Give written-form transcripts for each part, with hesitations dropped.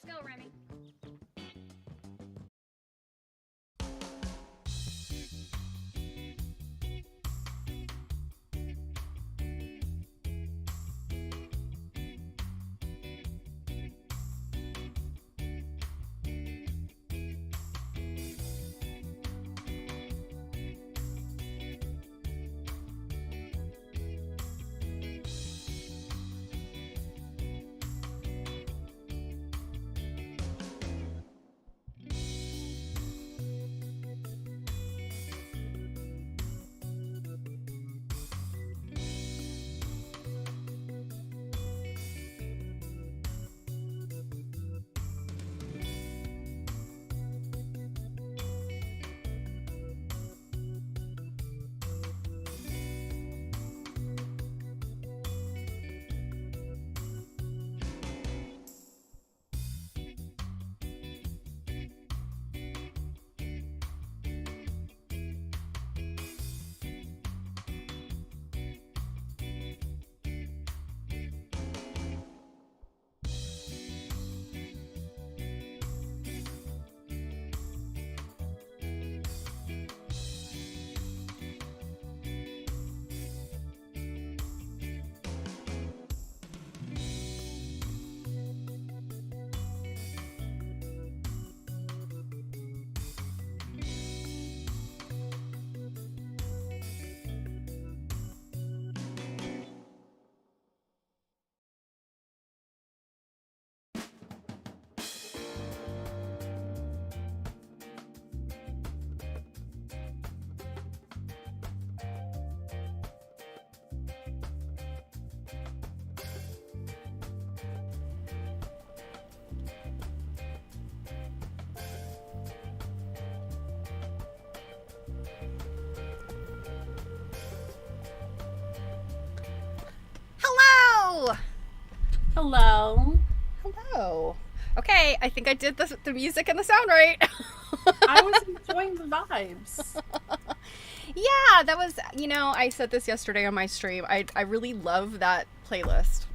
Let's go, Remy. Hello! Hello. Hello. Okay, I think I did the music and the sound right. I was enjoying the vibes. Yeah, that was, I said this yesterday on my stream. I really love that playlist.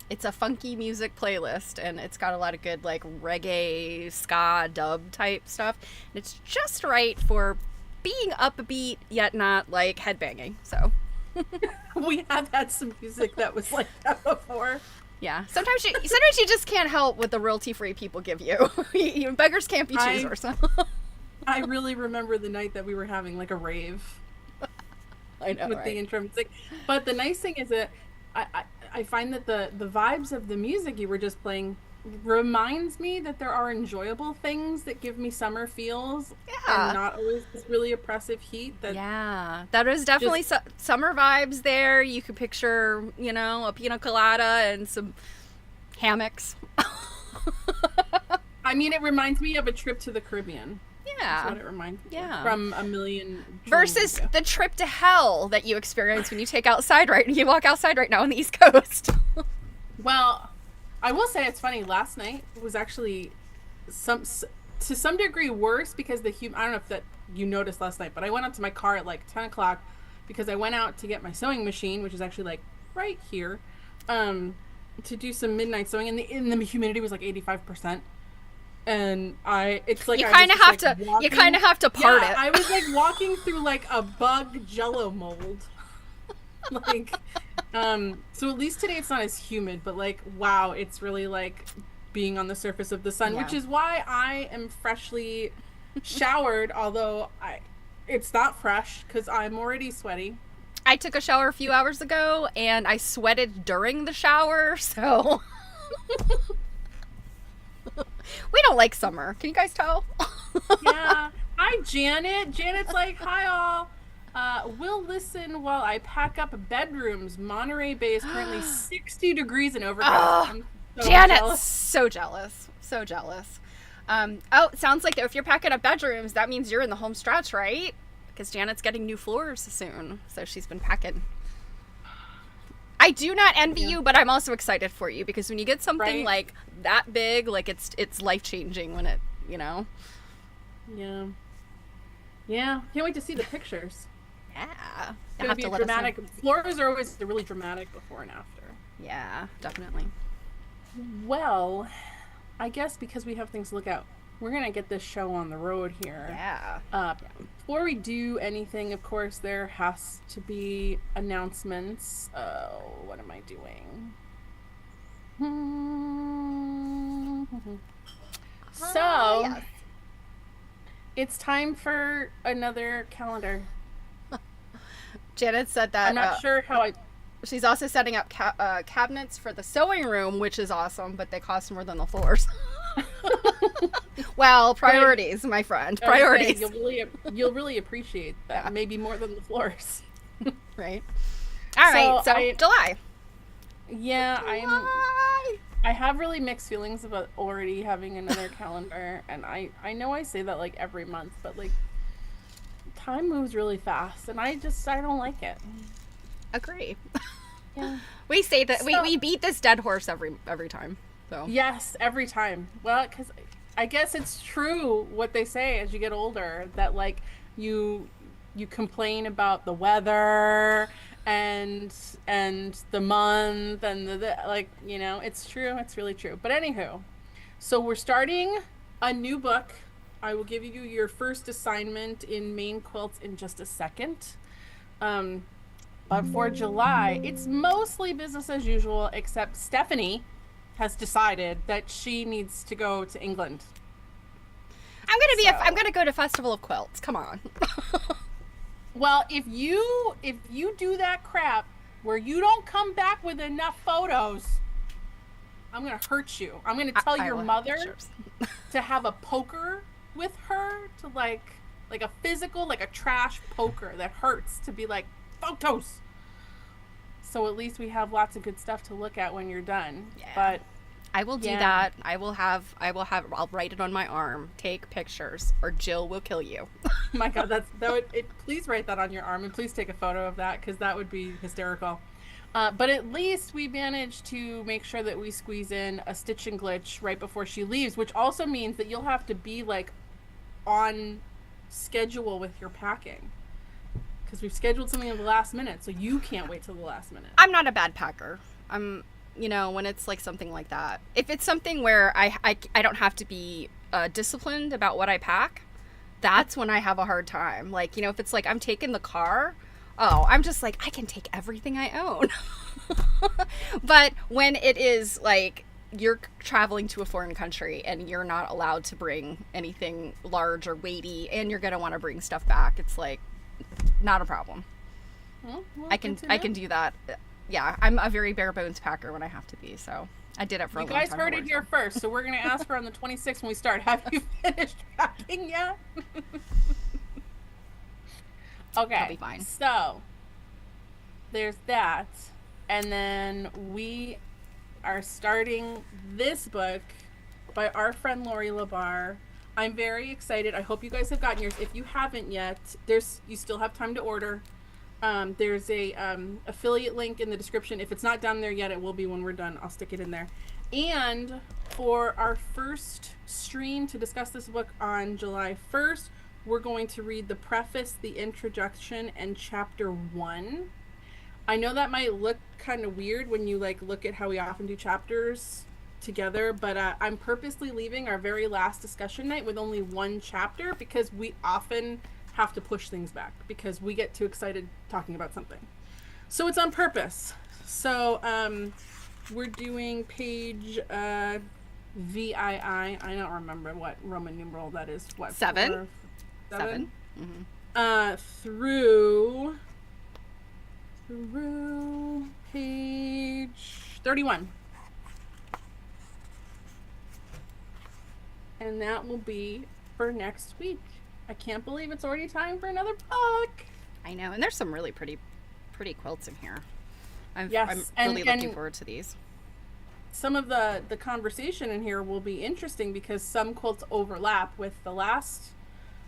It's a funky music playlist, and it's got a lot of good, like, reggae, ska, dub type stuff. And it's just right for being upbeat, yet not, like, headbanging, so... We have had some music that was like that before. Yeah, sometimes you just can't help what the royalty-free people give you. Beggars can't be choosers. I really remember the night that we were having like a rave. I know, with right? the intro music. But the nice thing is that I find that the vibes of the music you were just playing reminds me that there are enjoyable things that give me summer feels, and not always this really oppressive heat. That is definitely summer vibes there. You could picture, a pina colada and some hammocks. I mean, it reminds me of a trip to the Caribbean. Yeah. That's what it reminds me of. From a million versus the trip to hell that you experience when you you walk outside right now on the East Coast. Well, I will say it's funny. Last night was actually to some degree worse because I don't know if that you noticed last night, but I went up to my car at like 10 o'clock because I went out to get my sewing machine, which is actually like right here, to do some midnight sewing, and the humidity was like 85%. And it's like you kind of have to part it. I was like walking through like a bug jello mold. Like, so at least today it's not as humid, but like, wow, it's really like being on the surface of the sun, which is why I am freshly showered, although it's not fresh because I'm already sweaty. I took a shower a few hours ago and I sweated during the shower, so we don't like summer. Can you guys tell? Yeah. Hi, Janet. Janet's like, hi all. We'll listen while I pack up bedrooms. Monterey Bay is currently 60 degrees and overcast. Janet's so jealous. So jealous. It sounds like if you're packing up bedrooms, that means you're in the home stretch, right? Because Janet's getting new floors soon, so she's been packing. I do not envy you, but I'm also excited for you because when you get something like that big, like it's life-changing when it, Yeah. Can't wait to see the pictures. Yeah. It's going to be dramatic. Floors are always really dramatic before and after. Yeah, definitely. Well, I guess because we have things to look at, we're gonna get this show on the road here. Yeah. Before we do anything, of course, there has to be announcements. Oh, what am I doing? So, Yes. it's time for another calendar. Janet said that I'm not sure how I. she's also setting up cabinets for the sewing room, which is awesome, but they cost more than the floors. Well, priorities, my friend. Priorities. You'll really appreciate that. Yeah. Maybe more than the floors. Right. All right. So July. Yeah, July. I have really mixed feelings about already having another calendar, and I know I say that like every month, but like time moves really fast, and I don't like it. Agree. Yeah. We say that So- we beat this dead horse every time. So Yes, every time. Well, because I guess it's true what they say as you get older, that like you complain about the weather and the month and the like, you know, it's true. It's really true. But anywho, so we're starting a new book. I will give you your first assignment in Maine Quilts in just a second. But for July, it's mostly business as usual, except Stephanie has decided that she needs to go to England. I'm gonna go to Festival of Quilts. Come on. Well, if you do that crap where you don't come back with enough photos, I'm gonna hurt you. I'm gonna tell I your will have mother pictures. to have a poker with her, to like a physical, like a trash poker that hurts, to be like photos. So at least we have lots of good stuff to look at when you're done. Yeah. But I will do Yeah. that. I'll write it on my arm. Take pictures, or Jill will kill you. my God, please write that on your arm, and please take a photo of that, because that would be hysterical. But at least we managed to make sure that we squeeze in a stitch and glitch right before she leaves, which also means that you'll have to be like on schedule with your packing, because we've scheduled something at the last minute, so you can't wait till the last minute. I'm not a bad packer. When it's like something like that. If it's something where I don't have to be disciplined about what I pack, that's when I have a hard time. Like, if it's like I'm taking the car, I'm just like, I can take everything I own. But when it is like you're traveling to a foreign country and you're not allowed to bring anything large or weighty, and you're going to want to bring stuff back, it's like not a problem. Well, I can do that. Yeah, I'm a very bare bones packer when I have to be, so I did it for a long time. You guys heard it here first, so we're going to ask her on the 26th when we start. Have you finished packing yet? Okay. That'll be fine. So, there's that. And then we are starting this book by our friend Lori Labar. I'm very excited. I hope you guys have gotten yours. If you haven't yet, you still have time to order. There's a affiliate link in the description. If it's not down there yet, it will be when we're done. I'll stick it in there. And for our first stream to discuss this book on July 1st, we're going to read the preface, the introduction, and chapter 1. I know that might look kind of weird when you like look at how we often do chapters together, but I'm purposely leaving our very last discussion night with only one chapter, because we often have to push things back because we get too excited talking about something. So it's on purpose. So we're doing page VII. I don't remember what Roman numeral that is. What, 7? 7? Mm-hmm. Through page 31. And that will be for next week. I can't believe it's already time for another book. I know, and there's some really pretty quilts in here. I'm Yes, really looking and forward to these. some of the conversation in here will be interesting because some quilts overlap with the last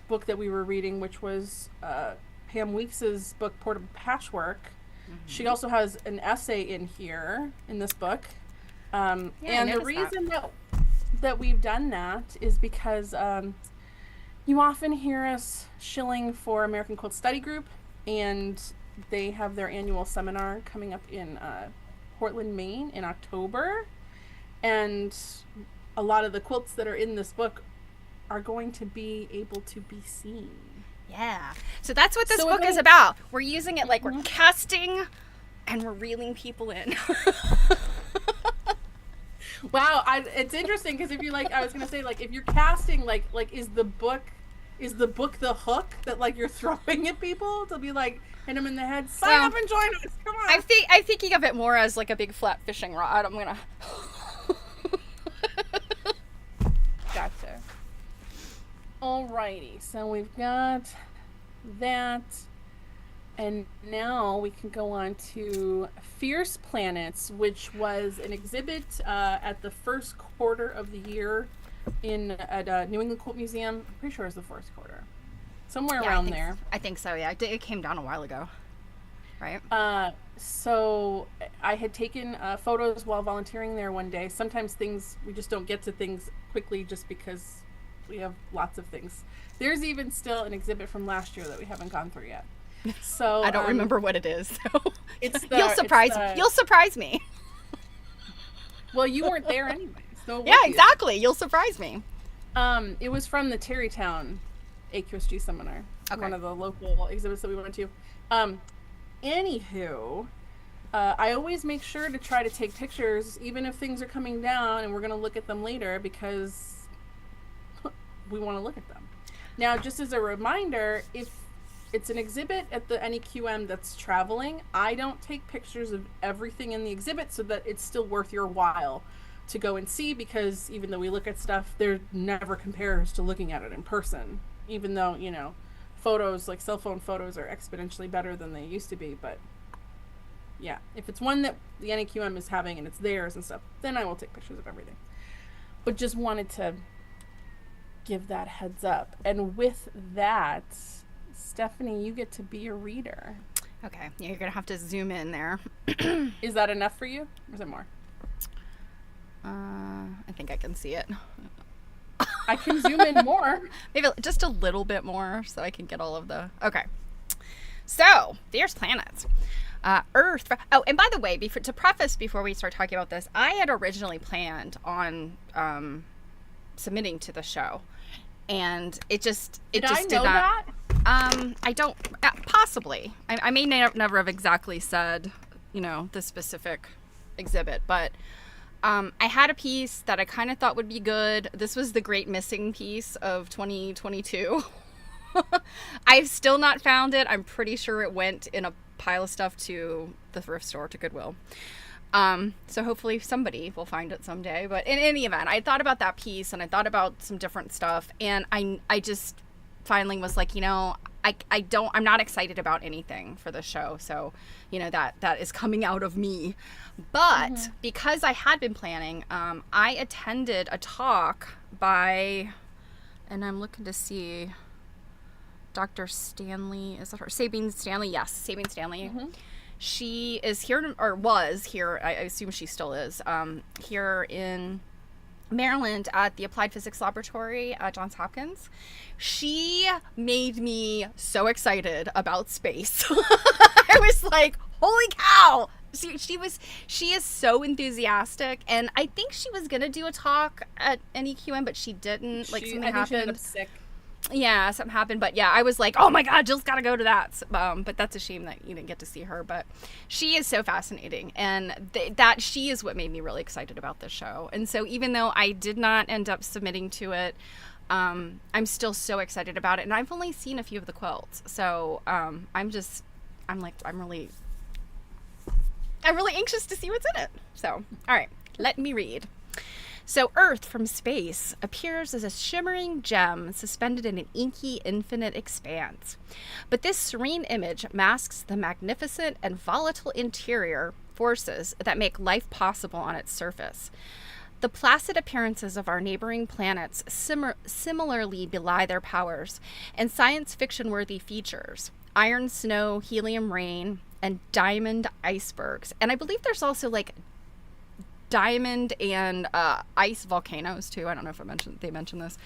book that we were reading, which was Pam Weeks's book, Portable Patchwork. Mm-hmm. She also has an essay in here in this book. And the reason that we've done that is because you often hear us shilling for American Quilt Study Group, and they have their annual seminar coming up in Portland, Maine in October. And a lot of the quilts that are in this book are going to be able to be seen. Yeah. So that's what this book is about. We're using it like we're casting and we're reeling people in. Wow, it's interesting because if you like, I was gonna say like if you're casting like is the book the hook that like you're throwing at people to be like hit them in the head, sign up and join us, come on. I'm thinking of it more as like a big flat fishing rod. I'm gonna. Gotcha. Alrighty, so we've got that. And now we can go on to Fierce Planets, which was an exhibit at the first quarter of the year at New England Quilt Museum. I'm pretty sure it was the first quarter. Somewhere around there. I think so, yeah. It came down a while ago, right? So I had taken photos while volunteering there one day. Sometimes we just don't get to things quickly just because we have lots of things. There's even still an exhibit from last year that we haven't gone through yet. So I don't remember what it is. So you'll surprise me. Well, you weren't there anyway. So yeah, exactly. You'll surprise me. It was from the Terrytown AQSG seminar. Okay. One of the local exhibits that we went to. Anywho, I always make sure to try to take pictures, even if things are coming down and we're going to look at them later because we want to look at them. Now, just as a reminder, if it's an exhibit at the NEQM that's traveling, I don't take pictures of everything in the exhibit so that it's still worth your while to go and see, because even though we look at stuff, there never compares to looking at it in person, even though, you know, photos, like cell phone photos, are exponentially better than they used to be. But yeah, if it's one that the NEQM is having and it's theirs and stuff, then I will take pictures of everything. But just wanted to give that heads up. And with that, Stephanie, you get to be a reader. Okay. Yeah, you're going to have to zoom in there. Is that enough for you? Or is it more? I think I can see it. I can zoom in more. Maybe just a little bit more so I can get all of the... Okay. So, Fierce Planets. Earth... Oh, and by the way, to preface before we start talking about this, I had originally planned on submitting to the show. And it just did not... that? I don't... possibly. I may never have exactly said, you know, the specific exhibit, but... I had a piece that I kind of thought would be good. This was the great missing piece of 2022. I've still not found it. I'm pretty sure it went in a pile of stuff to the thrift store, to Goodwill. So hopefully somebody will find it someday. But in any event, I thought about that piece and I thought about some different stuff. And I just finally was like, you know, I'm not excited about anything for the show. So, you know, that is coming out of me. But because I had been planning, I attended a talk by, and I'm looking to see, Dr. Stanley, is that her? Sabine Stanley, yes, Sabine Stanley. She is here, or was here, I assume she still is, here in Maryland at the Applied Physics Laboratory at Johns Hopkins. She made me so excited about space. I was like, holy cow! She is so enthusiastic, and I think she was gonna do a talk at NEQM, but she didn't. Like something happened. She ended up sick. Yeah, something happened, but yeah, I was like, oh my god, Jill's gotta go to that. But that's a shame that you didn't get to see her. But she is so fascinating, and that she is what made me really excited about this show. And so even though I did not end up submitting to it, I'm still so excited about it. And I've only seen a few of the quilts, so I'm really anxious to see what's in it. So, all right, let me read. So Earth from space appears as a shimmering gem suspended in an inky, infinite expanse. But this serene image masks the magnificent and volatile interior forces that make life possible on its surface. The placid appearances of our neighboring planets similarly belie their powers, and science fiction-worthy features, iron snow, helium rain, and diamond icebergs. And I believe there's also like diamond and ice volcanoes too. I don't know if they mentioned this.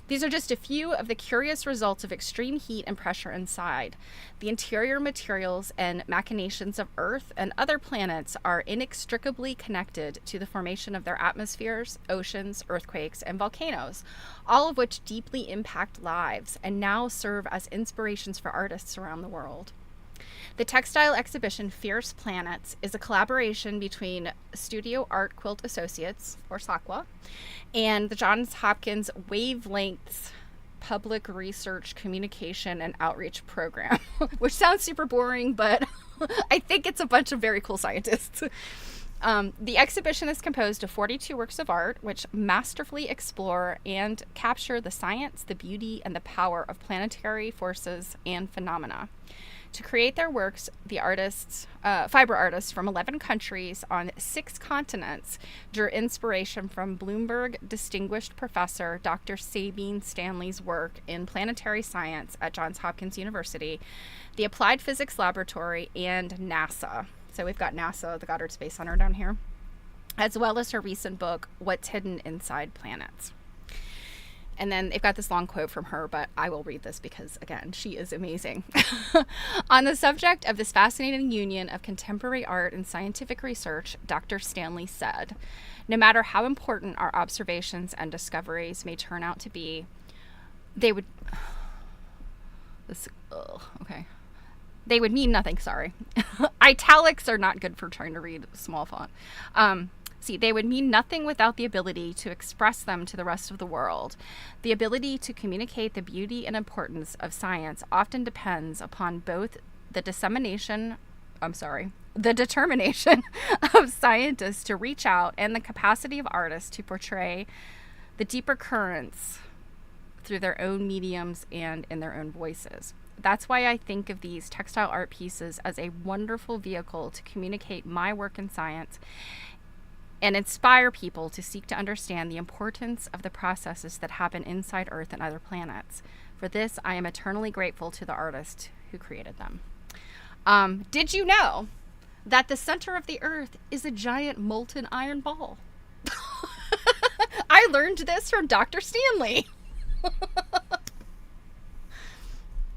These are just a few of the curious results of extreme heat and pressure inside. The interior materials and machinations of Earth and other planets are inextricably connected to the formation of their atmospheres, oceans, earthquakes, and volcanoes, all of which deeply impact lives and now serve as inspirations for artists around the world. The textile exhibition Fierce Planets is a collaboration between Studio Art Quilt Associates, or SAQA, and the Johns Hopkins Wavelengths Public Research Communication and Outreach Program, which sounds super boring, but I think it's a bunch of very cool scientists. The exhibition is composed of 42 works of art, which masterfully explore and capture the science, the beauty, and the power of planetary forces and phenomena. To create their works, the artists, fiber artists from 11 countries on 6 continents, drew inspiration from Bloomberg Distinguished Professor Dr. Sabine Stanley's work in planetary science at Johns Hopkins University, the Applied Physics Laboratory, and NASA. So we've got NASA, the Goddard Space Center down here, as well as her recent book, What's Hidden Inside Planets. And then they've got this long quote from her, but I will read this because, again, she is amazing. On the subject of this fascinating union of contemporary art and scientific research, Dr. Stanley said, no matter how important our observations and discoveries may turn out to be, they would... They would mean nothing, sorry. Italics are not good for trying to read small font. They would mean nothing without the ability to express them to the rest of the world. The ability to communicate the beauty and importance of science often depends upon both the determination of scientists to reach out and the capacity of artists to portray the deeper currents through their own mediums and in their own voices. That's why I think of these textile art pieces as a wonderful vehicle to communicate my work in science and inspire people to seek to understand the importance of the processes that happen inside Earth and other planets. For this, I am eternally grateful to the artist who created them. Did you know that the center of the Earth is a giant molten iron ball? I learned this from Dr. Stanley.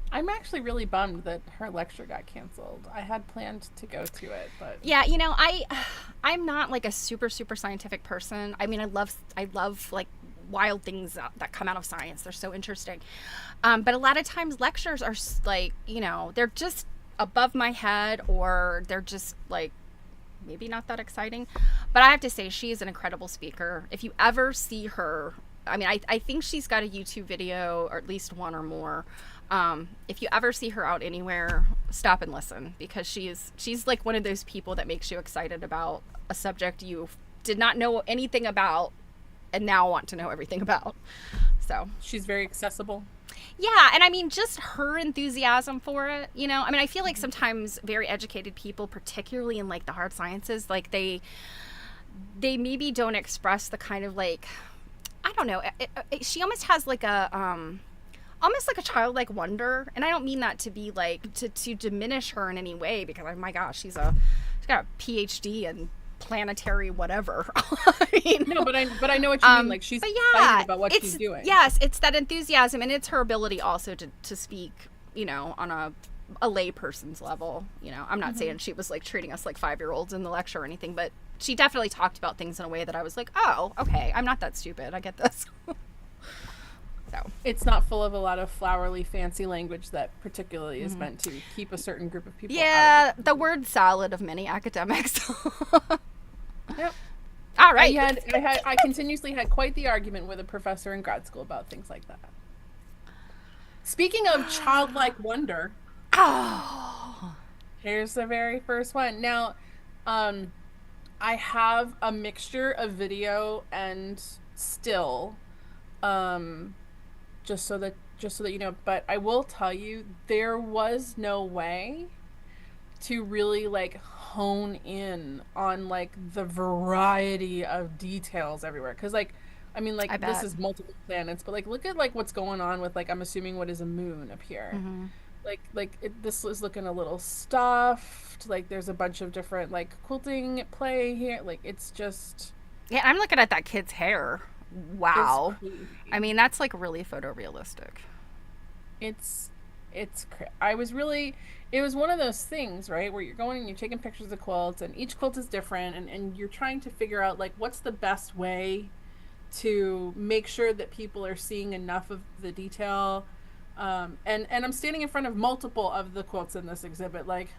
I'm actually really bummed that her lecture got canceled. I had planned to go to it, but yeah, I'm not like a super scientific person. I mean, I love like wild things that come out of science. They're so interesting. But a lot of times lectures are like, they're just above my head, or they're just like maybe not that exciting. But I have to say, she is an incredible speaker. If you ever see her, I think she's got a YouTube video, or at least one or more. If you ever see her out anywhere, stop and listen, because she's like one of those people that makes you excited about a subject you did not know anything about and now want to know everything about. So she's very accessible. Yeah, and just her enthusiasm for it, I feel like sometimes very educated people, particularly in like the hard sciences, like they maybe don't express the kind of like, I don't know, she almost has like almost like a childlike wonder, and I don't mean that to be like to diminish her in any way, because oh my gosh, she's got a PhD in planetary whatever. No, but I know what you mean. Like, she's excited about what she's doing. Yes, it's that enthusiasm, and it's her ability also to speak, on a lay person's level. I'm not saying she was like treating us like 5-year-olds in the lecture or anything, but she definitely talked about things in a way that I was like, oh, okay, I'm not that stupid. I get this. So it's not full of a lot of flowery, fancy language that particularly is meant to keep a certain group of people out of it. The word salad of many academics. Yep. All right. I continuously had quite the argument with a professor in grad school about things like that. Speaking of childlike wonder, here's the very first one. Now, I have a mixture of video and still, just so that you know, but I will tell you, there was no way to really like hone in on like the variety of details everywhere, because like this is multiple planets, but like look at like what's going on with like, I'm assuming what is a moon up here. This is looking a little stuffed. Like there's a bunch of different like quilting at play here. Like it's just Yeah, I'm looking at that kid's hair. it's Wow. I crazy. mean, that's like really photorealistic. It's I was really, it was one of those things, right, where you're going and you're taking pictures of quilts and each quilt is different and you're trying to figure out like what's the best way to make sure that people are seeing enough of the detail. And I'm standing in front of multiple of the quilts in this exhibit, like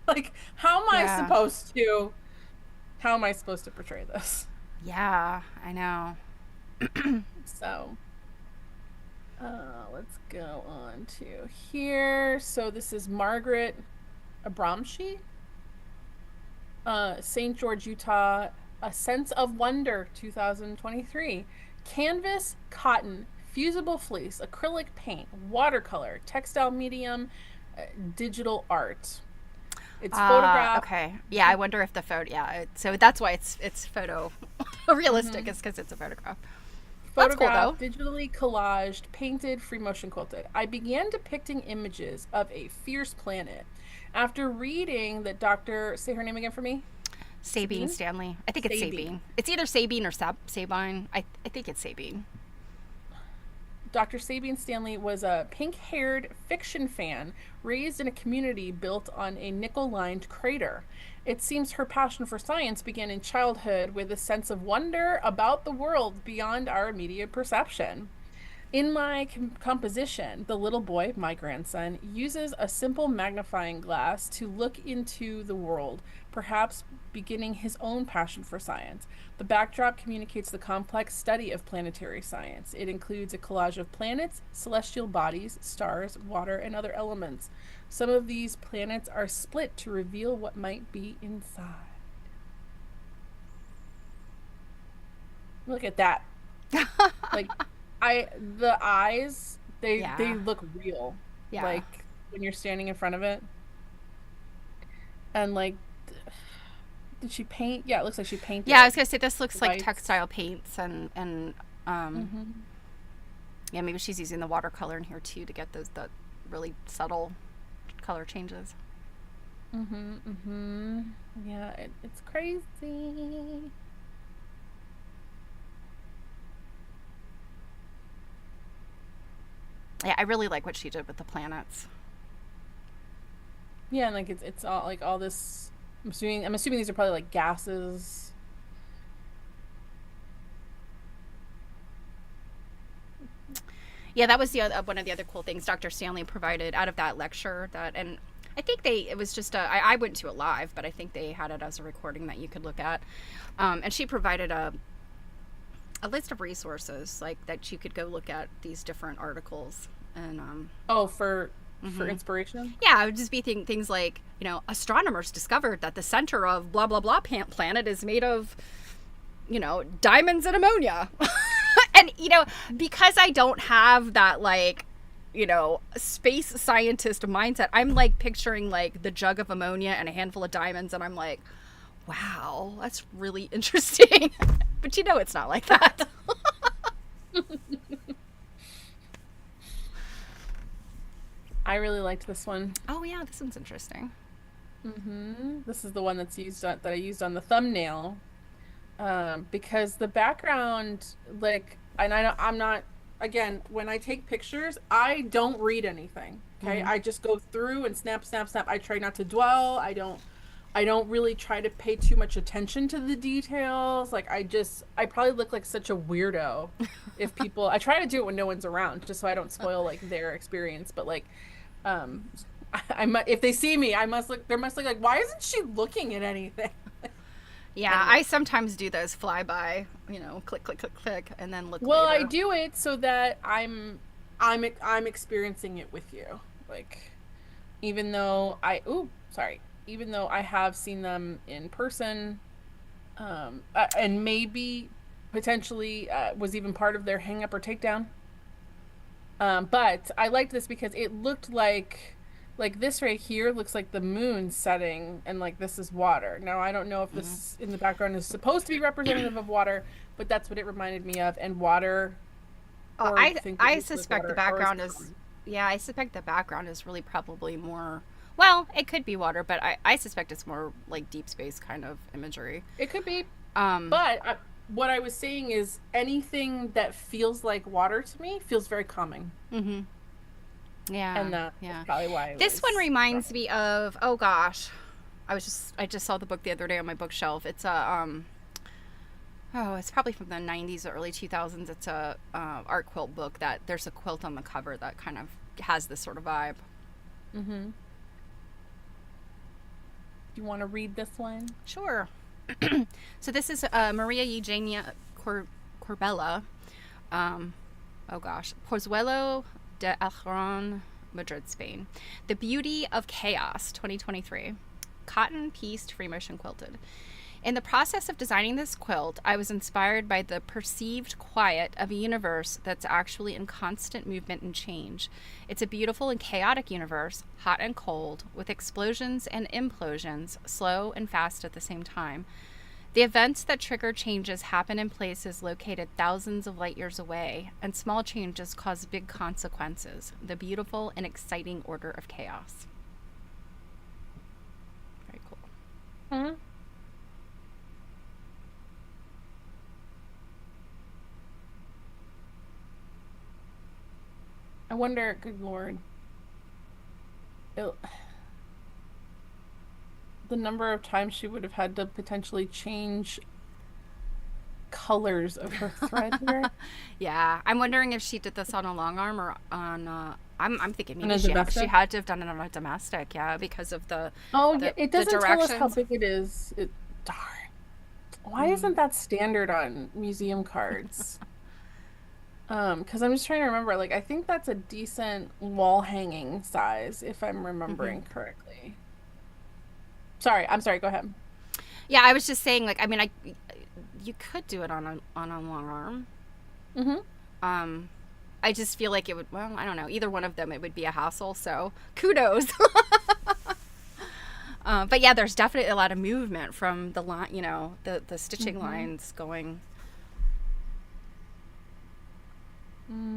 Yeah. how am I supposed to portray this? Yeah, I know. So let's go on to here. So this is Margaret Abramshi, St. George, Utah. A Sense of Wonder 2023. Canvas, cotton, fusible fleece, acrylic paint, watercolor, textile medium, digital art. It's photographed. Okay. Yeah, I wonder if the photo. Yeah, so that's why it's photo realistic. Mhm. Is because it's a photograph. That's cool though. Photographed, digitally collaged, painted, free motion quilted. I began depicting images of a fierce planet. After reading that Dr. Say her name again for me. Sabine Sabine? Stanley. I think it's Sabine. Sabine. It's either Sabine or Sabine. I think it's Sabine. Dr. Sabine Stanley was a pink haired fiction fan raised in a community built on a nickel lined crater. It seems her passion for science began in childhood with a sense of wonder about the world beyond our immediate perception. In my composition, the little boy, my grandson, uses a simple magnifying glass to look into the world, perhaps beginning his own passion for science. The backdrop communicates the complex study of planetary science. It includes a collage of planets, celestial bodies, stars, water, and other elements. Some of these planets are split to reveal what might be inside. Look at that. Like the eyes, they Yeah. look real. Yeah. Like when you're standing in front of it. And like did she paint? Yeah, it looks like she Yeah, I painted was gonna say this the looks like whites. textile paints and Mm-hmm. yeah, maybe she's using the watercolor in here too to get those that really subtle color changes. Mm-hmm. Mm-hmm. Yeah, it's crazy. Yeah, I really like what she did with the planets. Yeah, and like it's all like all this. I'm assuming these are probably like gases. Yeah, that was the other, one of the other cool things Dr. Stanley provided out of that lecture. That and I think it was just I went to it live, but I think they had it as a recording that you could look at. And she provided a list of resources like that you could go look at these different articles and Oh, for inspiration. yeah, it would just be things like, astronomers discovered that the center of blah blah blah planet is made of, diamonds and ammonia. And because I don't have that like, space scientist mindset, I'm like picturing like the jug of ammonia and a handful of diamonds, and I'm like, wow, that's really interesting. But it's not like that. I really liked this one. Oh yeah, this one's interesting. This is the one that I used on the thumbnail. Because the background, like, and I'm not, again, when I take pictures, I don't read anything. Okay. Mm-hmm. I just go through and snap, snap, snap. I try not to dwell. I don't really try to pay too much attention to the details. Like, I probably look like such a weirdo if people, I try to do it when no one's around just so I don't spoil like their experience. But like, um, if they see me, they must look like, why isn't she looking at anything? Yeah, Anyway. I sometimes do those flyby, click, click, click, click, and then look Well, I later. do it so that I'm experiencing it with you. Like even though even though I have seen them in person, and maybe potentially was even part of their hang up or takedown. But I liked this because it looked like this right here looks like the moon setting and like this is water. Now I don't know if Mm-hmm. this in the background is supposed to be representative of water, but that's what it reminded me of. And water or think it I looks like suspect the water, or is background it is common? yeah, I suspect the background is really probably more well, it could be water, but I suspect it's more like deep space kind of imagery. It could be, Um, but what I was saying is anything that feels like water to me feels very calming, mhm. Yeah, and that's yeah. probably why I This one was drawn reminds in. me of oh gosh, I just saw the book the other day on my bookshelf. It's a oh, it's probably from the 90s or early 2000s. It's a art quilt book that there's a quilt on the cover that kind of has this sort of vibe. Mm-hmm. Do you want to read this one? Sure. So this is Maria Eugenia Corbella. Um, oh gosh, Pozuelo de Aljaron, Madrid, Spain. The Beauty of Chaos, 2023. Cotton pieced free motion quilted. In the process of designing this quilt, I was inspired by the perceived quiet of a universe that's actually in constant movement and change. It's a beautiful and chaotic universe, hot and cold, with explosions and implosions, slow and fast at the same time. The events that trigger changes happen in places located thousands of light years away, and small changes cause big consequences. The beautiful and exciting order of chaos. Very cool. Mm-hmm. I wonder, good Lord, it, the number of times she would have had to potentially change colors of her thread here. Yeah, I'm wondering if she did this on a long arm or on. I'm thinking And maybe a she domestic? had to have done it on a domestic. Yeah, because of Oh, yeah, it the doesn't tell us how directions. big it is. Darn. Why Mm. isn't that standard on museum cards? Because I'm just trying to remember, like, I think that's a decent wall hanging size, if I'm Hmm. remembering correctly. Sorry, I'm sorry, go ahead. Yeah, I was just saying, like, I mean, you could do it on a long arm. Mm-hmm. Um, I just feel like it would. Well, I don't know. Either one of them, it would be a hassle. So kudos. But yeah, there's definitely a lot of movement from the line. You know, the stitching Mm-hmm. lines going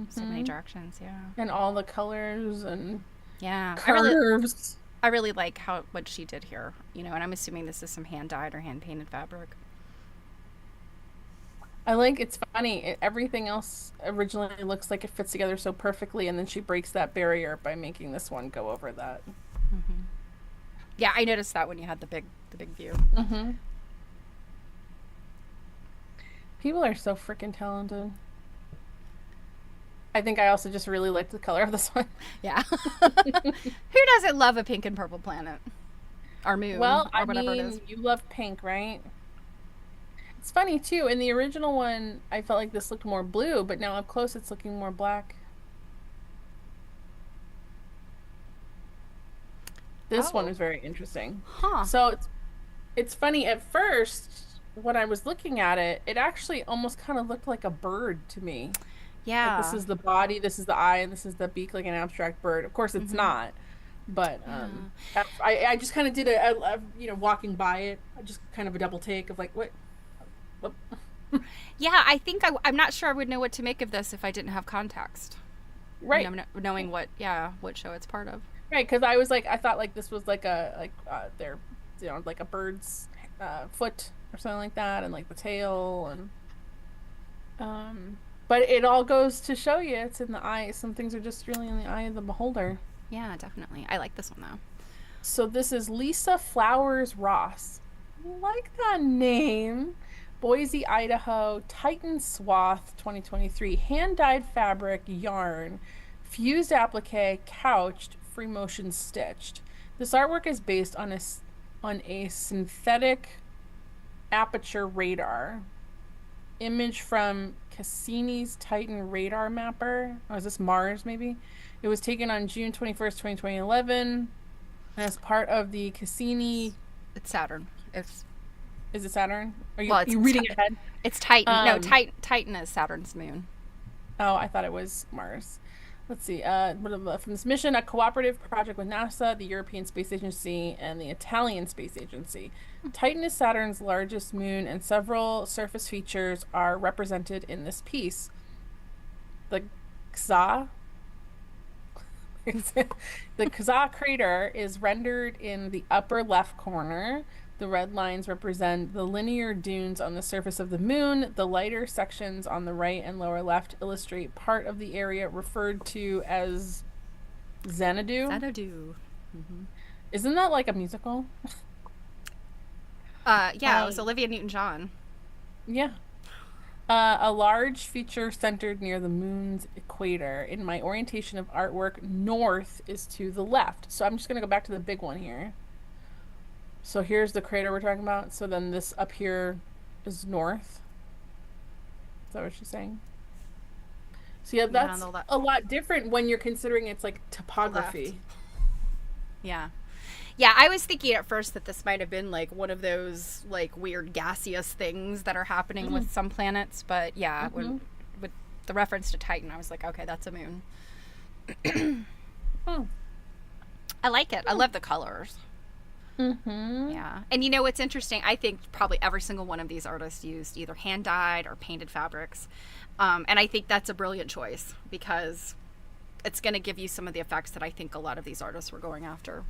so many Mm-hmm. directions. Yeah. And all the colors and Yeah, curves. I really like how what she did here. You know, and I'm assuming this is some hand dyed or hand painted fabric. I like it's funny. Everything else originally looks like it fits together so perfectly, and then she breaks that barrier by making this one go over that. Hmm. Yeah, I noticed that when you had the big view. Mm-hmm. People are so freaking talented. I think I also just really liked the color of this one. Yeah. Who doesn't love a pink and purple planet or moon Well, or I whatever it is? mean, you love pink, right? It's funny too. In the original one, I felt like this looked more blue, but now up close, it's looking more black. This one Oh, is very interesting. huh. So it's funny. At first, when I was looking at it, it actually almost kind of looked like a bird to me. Like this Yeah. is the body, this is the eye, and this is the beak, like an abstract bird. Of course, it's Hmm. not. But Yeah. I just kind of did walking by it, just kind of a double take of like what? Yeah, I think I'm not sure I would know what to make of this if I didn't have context. You know, Right. knowing what, yeah, what show it's part of. Right, because I was like, I thought like this was like their, like a bird's foot or something like that, and like the tail, and um, but it all goes to show you it's in the eye. Some things are just really in the eye of the beholder. Yeah, definitely. I like this one though. So this is Lisa Flowers Ross. Like that name. Boise, Idaho, Titan Swath 2023. Hand dyed fabric, yarn, fused applique, couched, free motion stitched. This artwork is based on a synthetic aperture radar. Image from Cassini's Titan radar mapper. Oh, is this Mars maybe? It was taken on June 21st, 2011 as part of the Cassini. It's Saturn. Is it Saturn? Are Well, you reading ahead? it's Titan. No, Um, Titan is Saturn's moon. oh, I thought it was Mars. Let's see. From this mission, a cooperative project with NASA, the European Space Agency, and the Italian Space Agency. Titan is Saturn's largest moon, and several surface features are represented in this piece. the Xa. The Xa crater is rendered in the upper left corner. The red lines represent the linear dunes on the surface of the moon. The lighter sections on the right and lower left illustrate part of the area referred to as Xanadu. Xanadu. Mm-hmm. Isn't that like a musical? Yeah, it was Olivia Newton-John. Yeah. A large feature centered near the moon's equator. In my orientation of artwork, north is to the left. So I'm just going to go back to the big one here. So here's the crater we're talking about. So then this up here is north. Is that what she's saying? So yeah, that's a lot different when you're considering it's like topography. Yeah. Yeah, I was thinking at first that this might have been like one of those like weird gaseous things that are happening with some planets, but yeah, with the reference to Titan, I was like, okay, that's a moon. I like it. I love the colors. Yeah. And you know what's interesting? I think probably every single one of these artists used either hand-dyed or painted fabrics. And I think that's a brilliant choice because it's going to give you some of the effects that I think a lot of these artists were going after.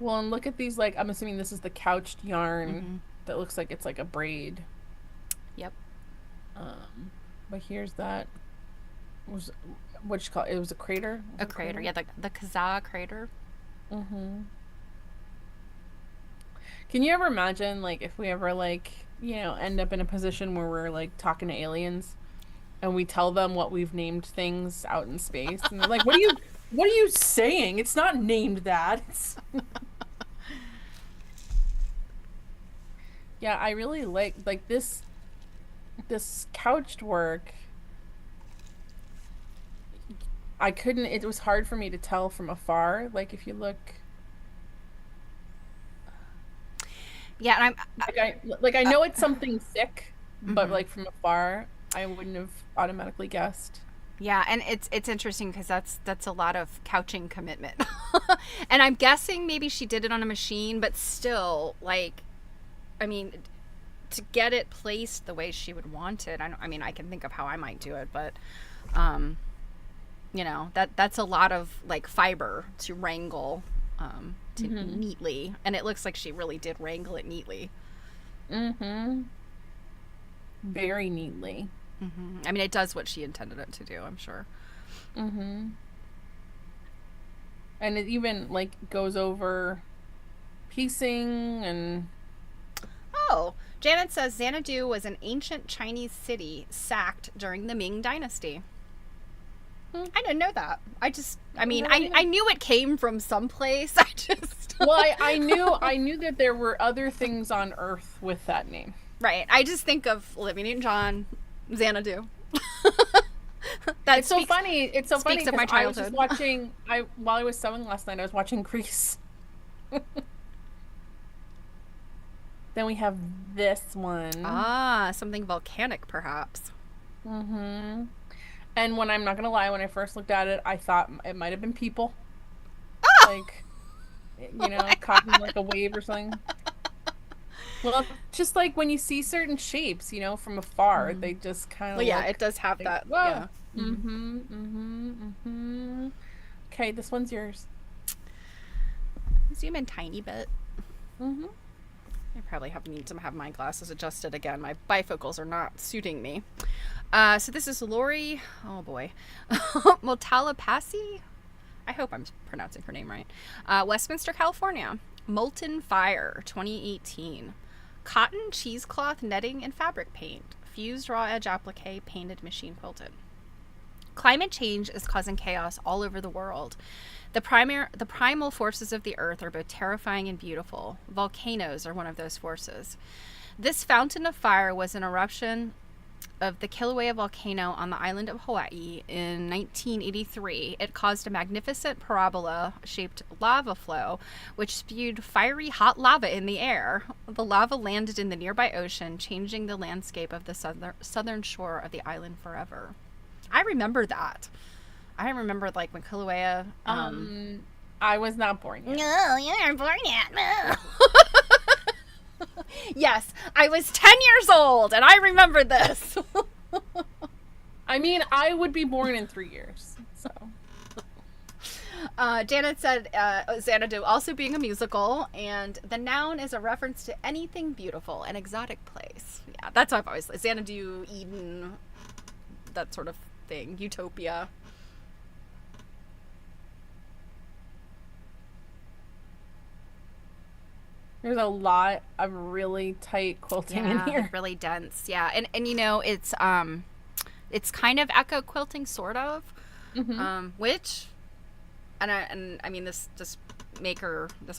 Well, and look at these, like, I'm assuming this is the couched yarn that looks like it's like a braid. Yep. But here's that. What you call it? It was a crater? A crater, yeah, the Xa crater. Can you ever imagine, like, if we ever, like, you know, end up in a position where we're, like, talking to aliens and we tell them what we've named things out in space? And they're like, what are you saying? It's not named that. Yeah, I really like this couched work. It was hard for me to tell from afar. Like, if you look. Yeah, and I know it's something thick, but like from afar, I wouldn't have automatically guessed. Yeah, and it's interesting because that's a lot of couching commitment. And I'm guessing maybe she did it on a machine, but still, like, I mean, to get it placed the way she would want it, I can think of how I might do it, but you know, that's a lot of like fiber to wrangle neatly, and it looks like she really did wrangle it neatly. Very neatly. I mean, it does what she intended it to do, I'm sure. And it even like goes over piecing and. Oh, Janet says Xanadu was an ancient Chinese city sacked during the Ming Dynasty. I didn't know that. I knew it came from someplace. Well, I knew that there were other things on Earth with that name. Right. I just think of Olivia Newton-John, Xanadu. It's so funny. It's so funny of my childhood. While I was sewing last night, I was watching Grease. Then we have this one. Ah, something volcanic, perhaps. And when I'm not gonna lie, when I first looked at it, I thought it might have been people. Like, you know, caught in like a wave or something. Well, just like when you see certain shapes, you know, from afar, they just kind of. Well, yeah, it does have that. Whoa. Yeah. Okay, this one's yours. Zoom in tiny bit. I probably need to have my glasses adjusted again. My bifocals are not suiting me. So this is Lori. Oh boy, Motalapassi. I hope I'm pronouncing her name right. Westminster, California. Molten Fire, 2018. Cotton, cheesecloth, netting, and fabric paint. Fused raw edge applique, painted, machine quilted. Climate change is causing chaos all over the world. The primal forces of the earth are both terrifying and beautiful. Volcanoes are one of those forces. This fountain of fire was an eruption of the Kilauea volcano on the island of Hawaii in 1983. It caused a magnificent parabola-shaped lava flow, which spewed fiery hot lava in the air. The lava landed in the nearby ocean, changing the landscape of the southern shore of the island forever. I remember that. I remember, like, when Kilauea... I was not born yet. No, you weren't born yet. No. Yes, I was 10 years old, and I remember this. I mean, I would be born in 3 years, so. Janet said Xanadu also being a musical, and the noun is a reference to anything beautiful, an exotic place. Yeah, that's what I've always liked. Xanadu, Eden, that sort of thing. Utopia. There's a lot of really tight quilting in here. Really dense. Yeah, and you know it's kind of echo quilting, sort of, which, and I mean this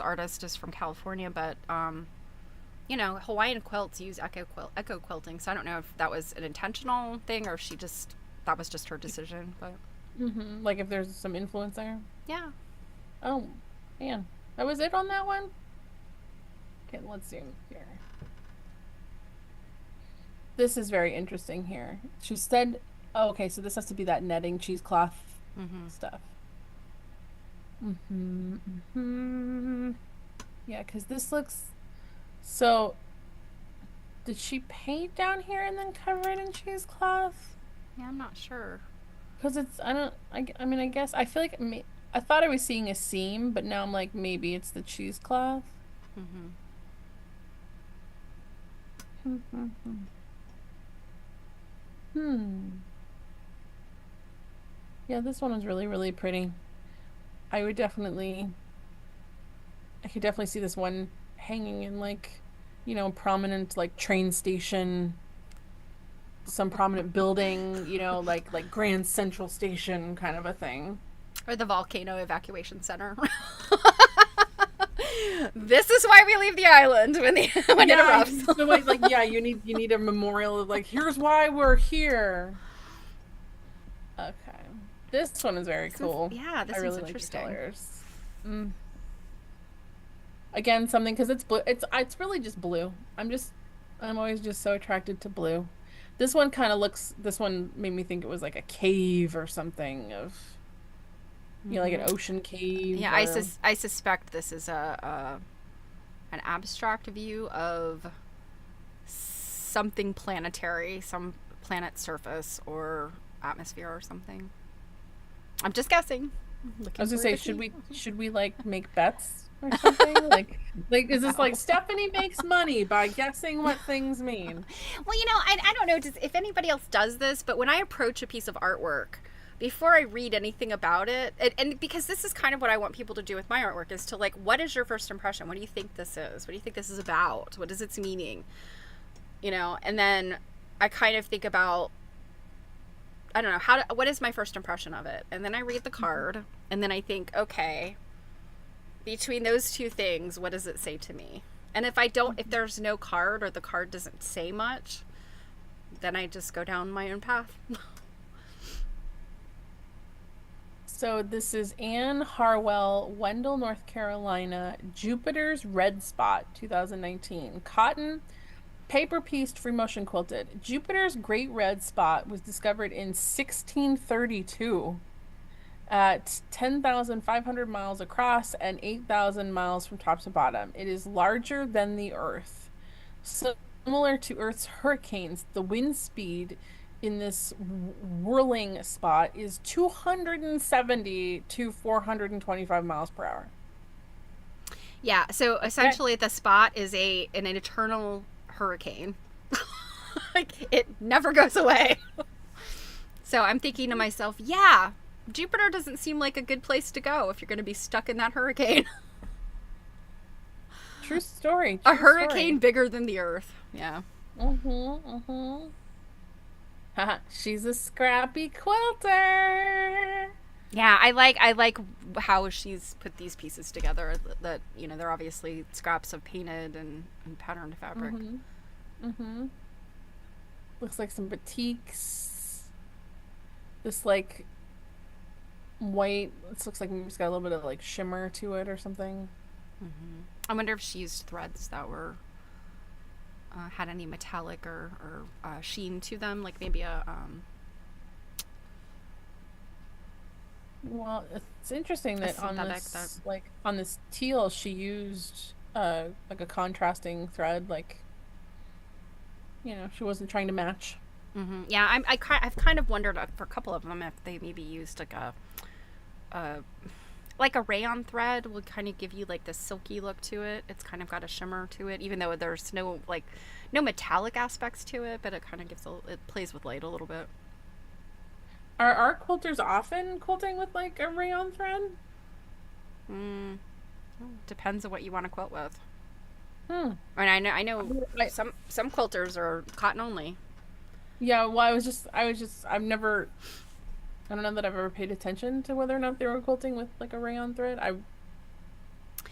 artist is from California, but you know, Hawaiian quilts use echo quilting, so I don't know if that was an intentional thing or that was just her decision, but like if there's some influence there. Yeah. Oh man, that was it on that one. Okay, let's zoom here. This is very interesting here. She said, oh, okay, so this has to be that netting cheesecloth stuff. Yeah, because this looks... So, did she paint down here and then cover it in cheesecloth? Yeah, I'm not sure. Because it's, I mean, I guess, I feel like, I thought I was seeing a seam, but now I'm like, maybe it's the cheesecloth. Yeah, this one was really, really pretty. I could definitely see this one hanging in like, you know, prominent like train station, some prominent building, you know, like Grand Central Station kind of a thing. Or the volcano evacuation center. This is why we leave the island when it erupts. So like, yeah, you need a memorial of like, here's why we're here. Okay, this one is very cool. Yeah, this I really one's like interesting. the colors. Again, something because it's blue. It's really just blue. I'm always just so attracted to blue. This one kind of looks. This one made me think it was like a cave or something of. You know, like an ocean cave. Yeah, I suspect this is an abstract view of something planetary, some planet's surface or atmosphere or something. I'm just guessing. I was gonna say, should we like make bets or something? like is this like Stephanie makes money by guessing what things mean? Well, you know, I don't know if anybody else does this, but when I approach a piece of artwork, before I read anything about it, and because this is kind of what I want people to do with my artwork, is to like, what is your first impression? What do you think this is? What do you think this is about? What is its meaning? You know, and then I kind of think about, I don't know, what is my first impression of it? And then I read the card, and then I think, okay, between those two things, what does it say to me? And if there's no card or the card doesn't say much, then I just go down my own path. So this is Anne Harwell, Wendell, North Carolina, Jupiter's Red Spot, 2019. Cotton, paper pieced, free motion quilted. Jupiter's Great Red Spot was discovered in 1632 at 10,500 miles across and 8,000 miles from top to bottom. It is larger than the Earth. Similar to Earth's hurricanes, the wind speed in this whirling spot is 270 to 425 miles per hour. Yeah, so essentially the spot is an eternal hurricane. Like, it never goes away. So I'm thinking to myself, yeah, Jupiter doesn't seem like a good place to go if you're going to be stuck in that hurricane. True story. A hurricane bigger than the Earth. Yeah. She's a scrappy quilter. Yeah, I like how she's put these pieces together. That, you know, they're obviously scraps of painted and patterned fabric. Looks like some batiks. This like white. This looks like maybe it's got a little bit of like shimmer to it or something. I wonder if she used threads that were had any metallic or sheen to them, like maybe a well, it's interesting that on this like on this teal she used like a contrasting thread, like, you know, she wasn't trying to match. Yeah, I've kind of wondered for a couple of them if they maybe used uh, like a rayon thread would kind of give you like this silky look to it. It's kind of got a shimmer to it, even though there's no metallic aspects to it, but it kind of it plays with light a little bit. Are quilters often quilting with like a rayon thread? Mm, depends on what you want to quilt with. Hmm. And I know some quilters are cotton only. Yeah, well, I don't know that I've ever paid attention to whether or not they were quilting with like a rayon thread.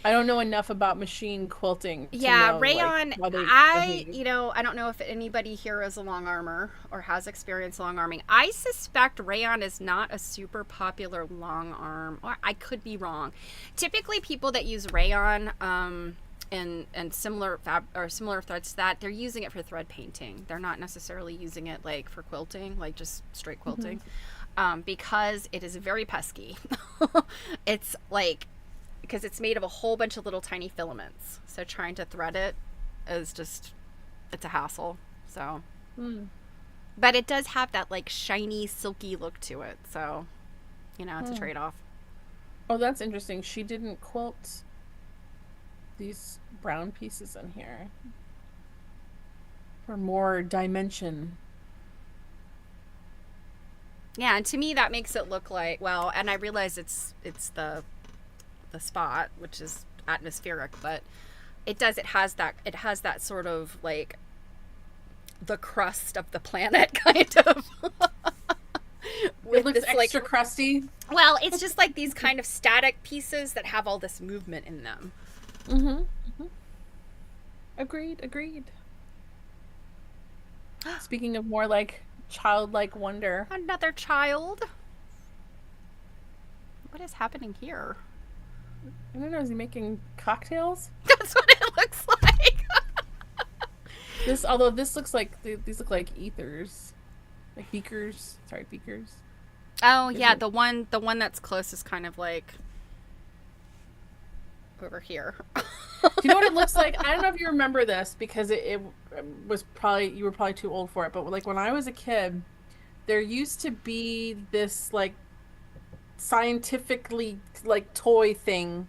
I don't know enough about machine quilting to Yeah, know rayon. like how they behave. I don't know if anybody here is a long armor or has experience long arming. I suspect rayon is not a super popular long arm, or I could be wrong. Typically, people that use rayon, and similar similar threads to that, they're using it for thread painting. They're not necessarily using it like for quilting, like just straight quilting, because it is very pesky. It's like, because it's made of a whole bunch of little tiny filaments. So trying to thread it is just, it's a hassle. So, but it does have that like shiny, silky look to it. So, it's a trade-off. Oh, that's interesting. She didn't quilt these brown pieces in here for more dimension. Yeah, and to me that makes it look like, well, and I realize it's the spot, which is atmospheric, but it has that sort of like the crust of the planet kind of. It looks extra crusty. Well, it's just like these kind of static pieces that have all this movement in them. Agreed. Speaking of more like childlike wonder. Another child. What is happening here? I don't know, is he making cocktails? That's what it looks like. Although this looks like, these look like ethers. Like beakers. Sorry, beakers. Oh, yeah, the one that's close is kind of like over here. Do you know what it looks like? I don't know if you remember this because it was probably, you were probably too old for it, but like when I was a kid, there used to be this like scientifically like toy thing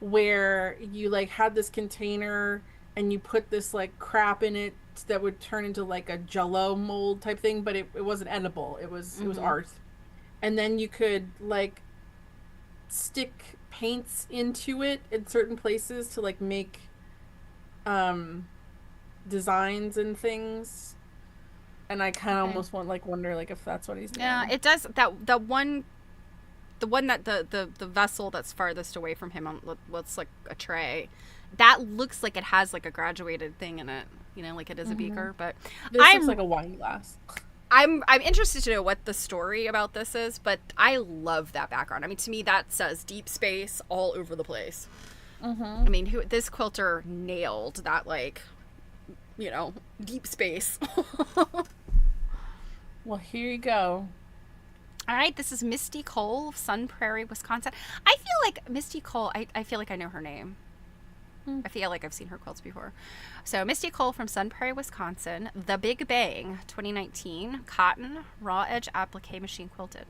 where you like had this container and you put this like crap in it that would turn into like a jello mold type thing, but it wasn't edible. It was art. And then you could like stick paints into it in certain places to like make designs and things. And I kind of almost wonder like if that's what he's doing. Yeah, it does. The one that the vessel that's farthest away from him on what's like a tray, that looks like it has like a graduated thing in it, like it is a beaker. But this looks like a wine glass. I'm interested to know what the story about this is, but I love that background. I mean, to me, that says deep space all over the place. I mean, this quilter nailed that, like, deep space. Well, here you go. All right, this is Misty Cole of Sun Prairie, Wisconsin. I feel like Misty Cole, I feel like I know her name. I feel like I've seen her quilts before. So Misty Cole from Sun Prairie, Wisconsin. The Big Bang 2019 cotton raw edge applique machine quilted.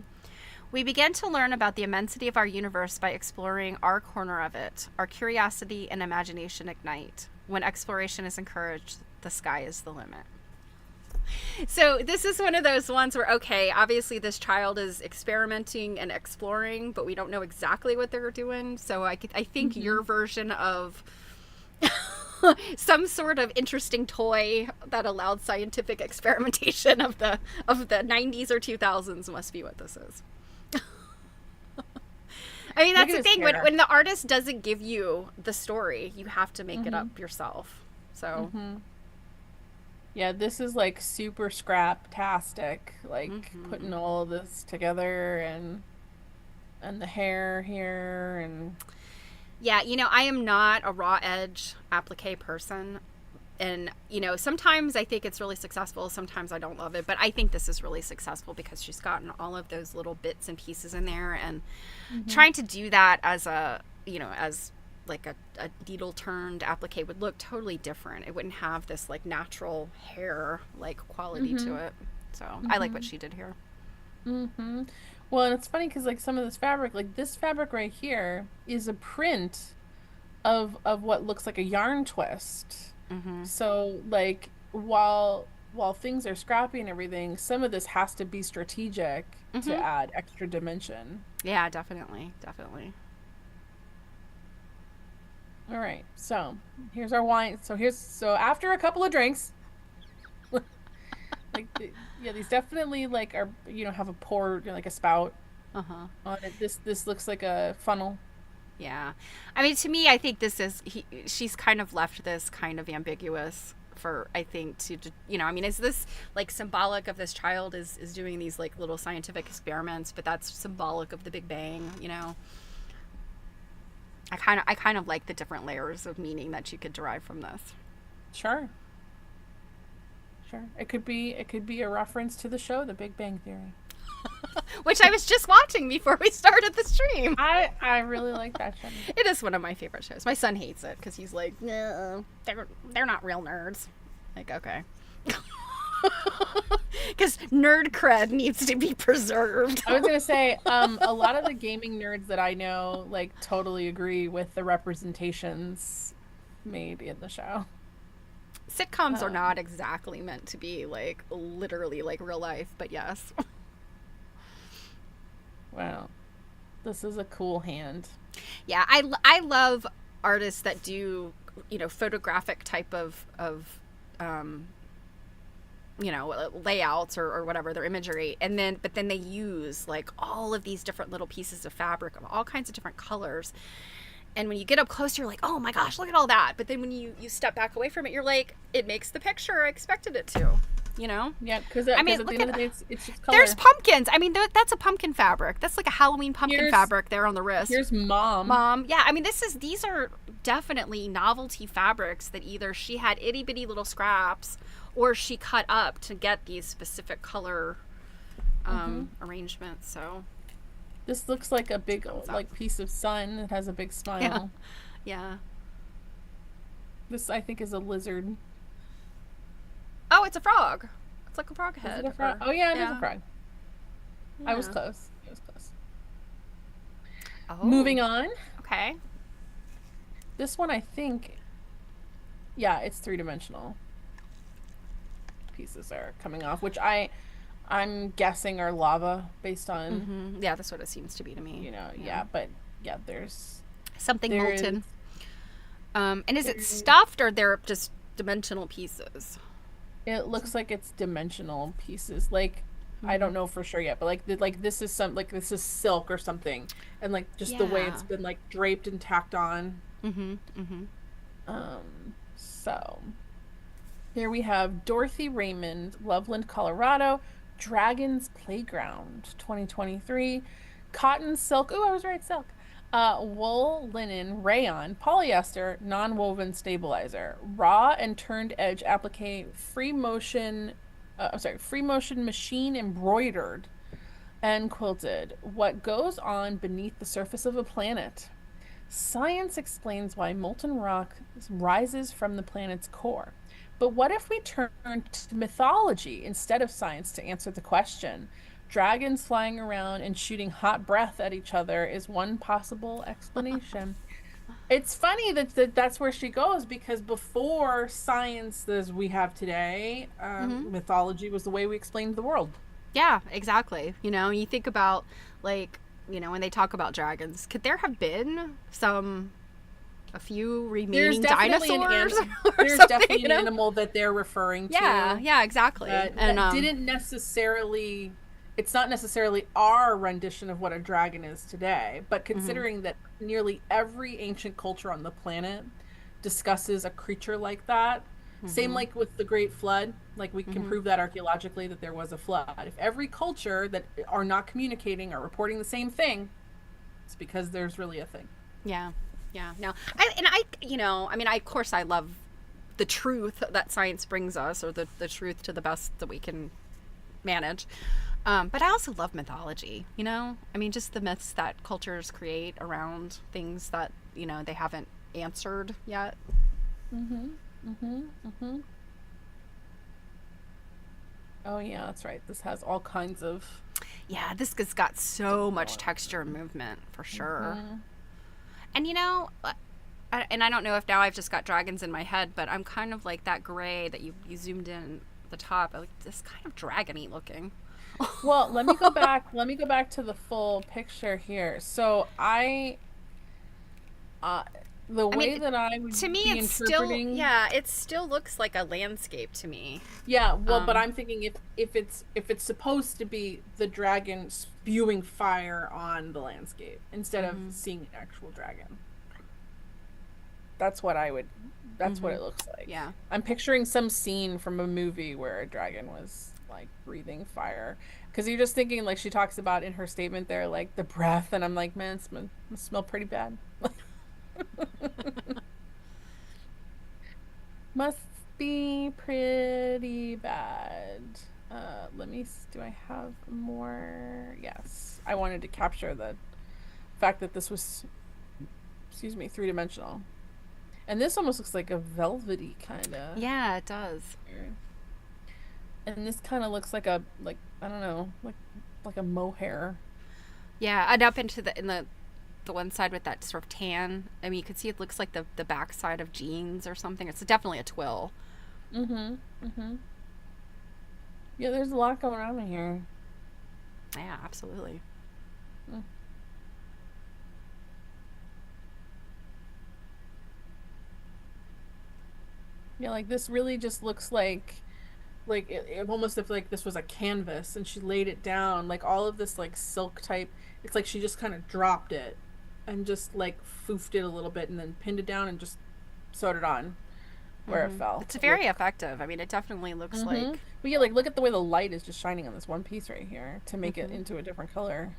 We began to learn about the immensity of our universe by exploring our corner of it. Our curiosity and imagination ignite. When exploration is encouraged, the sky is the limit. So this is one of those ones where, okay, obviously this child is experimenting and exploring, but we don't know exactly what they're doing. So I think your version of some sort of interesting toy that allowed scientific experimentation of the 90s or 2000s must be what this is. I mean, that's the thing. When the artist doesn't give you the story, you have to make it up yourself. So yeah, this is like super scrap-tastic, like putting all of this together and the hair here and yeah, I am not a raw edge applique person. And, sometimes I think it's really successful. Sometimes I don't love it. But I think this is really successful because she's gotten all of those little bits and pieces in there. And trying to do that as as like a needle turned applique would look totally different. It wouldn't have this like natural hair like quality to it. So I like what she did here. Mm-hmm. Well, and it's funny because like some of this fabric, like this fabric right here, is a print of what looks like a yarn twist. Mm-hmm. So like while things are scrappy and everything, some of this has to be strategic to Mm-hmm. add extra dimension. Yeah, definitely, definitely. All right, so here's our wine. So after a couple of drinks, like yeah, these definitely like are have a pour, like a spout Uh-huh. on it. This looks like a funnel. Yeah. I mean, to me, I think she's kind of left this kind of ambiguous for, I think, I mean, is this like symbolic of this child is doing these like little scientific experiments, but that's symbolic of the Big Bang, I kind of like the different layers of meaning that you could derive from this. Sure. Sure. It could be a reference to the show The Big Bang Theory. Which I was just watching before we started the stream. I really like that show. It is one of my favorite shows. My son hates it because he's like, no, they're not real nerds. Like, okay. Because nerd cred needs to be preserved. I was gonna say, a lot of the gaming nerds that I know like totally agree with the representations made in the show. Sitcoms are not exactly meant to be like literally like real life, but yes. Wow, this is a cool hand. Yeah, I love artists that do, photographic type of layouts or whatever, their imagery, but then they use like all of these different little pieces of fabric of all kinds of different colors. And when you get up close, you're like, oh my gosh, look at all that. But then when you step back away from it, you're like, it makes the picture I expected it to, Yeah, because I mean, at the end of the day, it's just color. There's pumpkins. I mean, that's a pumpkin fabric. That's like a Halloween pumpkin fabric there on the wrist. Here's mom. Mom. Yeah, I mean, these are definitely novelty fabrics that either she had itty bitty little scraps or she cut up to get these specific color arrangements. So this looks like a big like piece of sun. It has a big smile. Yeah. This I think is a lizard. Oh, it's a frog. It's like a frog head. Is it a frog? Oh yeah, it is a frog. Yeah. I was close. Oh. Moving on. Okay. This one I think, yeah, it's 3-dimensional. Pieces are coming off, which I'm guessing are lava based on. Mm-hmm. Yeah, that's what it seems to be to me. But there's something molten. And is it stuffed or they're just dimensional pieces? It looks like it's dimensional pieces. Like I don't know for sure yet, but like this is silk or something, and like just the way it's been like draped and tacked on. So here we have Dorothy Raymond, Loveland, Colorado, Dragon's Playground, 2023, cotton, silk. Oh, I was right, silk. Wool, linen, rayon, polyester, non-woven stabilizer, raw and turned edge applique, free motion machine embroidered and quilted. What goes on beneath the surface of a planet? Science explains why molten rock rises from the planet's core. But what if we turn to mythology instead of science to answer the question? Dragons flying around and shooting hot breath at each other is one possible explanation. It's funny that's where she goes, because before science as we have today, mythology was the way we explained the world. Yeah, exactly. You think about like, when they talk about dragons, could there have been a few remaining dinosaurs? There's definitely an animal that they're referring to. Yeah, exactly. That didn't necessarily. It's not necessarily our rendition of what a dragon is today, but considering that nearly every ancient culture on the planet discusses a creature like that, same like with the Great Flood, like we can prove that archaeologically that there was a flood. If every culture that are not communicating are reporting the same thing, it's because there's really a thing. Yeah. No, of course I love the truth that science brings us, or the truth to the best that we can manage. But I also love mythology, just the myths that cultures create around things that, they haven't answered yet. Oh yeah, that's right. This has all kinds of. Yeah, this has got so much texture and movement for sure. Mhm. And you know, and I don't know if now I've just got dragons in my head, but I'm kind of like that gray that you zoomed in the top. I like this kind of dragony looking. Well, let me go back. Let me go back to the full picture here. So uh, the I mean, way that I to would me, be it's still, interpreting. yeah, it still looks like a landscape to me. Yeah, well, but Um, I'm thinking if it's supposed to be the dragon spewing fire on the landscape instead of mhm, seeing an actual dragon. That's what I would. That's what mhm, it looks like. yeah. I'm picturing some scene from a movie where a dragon was like breathing fire. Because you're just thinking, like she talks about in her statement there, like the breath, and I'm like, man, it smell pretty bad. Must be pretty bad. Let me. Do I have more? Yes, I wanted to capture the fact that this was, excuse me, three-dimensional. And this almost looks like a velvety kind of. Yeah, it does. And this kind of looks like I don't know, like a mohair. Yeah, and up into the one side with that sort of tan. I mean, you can see it looks like the back side of jeans or something. It's definitely a twill. Mm-hmm. Mm-hmm. Yeah, there's a lot going on in here. Yeah, absolutely. Mm. Yeah, like this really just looks like it almost if like this was a canvas and she laid it down like all of this like silk type. It's like she just kind of dropped it and just like foofed it a little bit and then pinned it down and just sewed it on where it fell. It's It very looked. effective. I mean, it definitely looks Mm-hmm. like. But yeah, like look at the way the light is just shining on this one piece right here to make it Hmm. into a different color.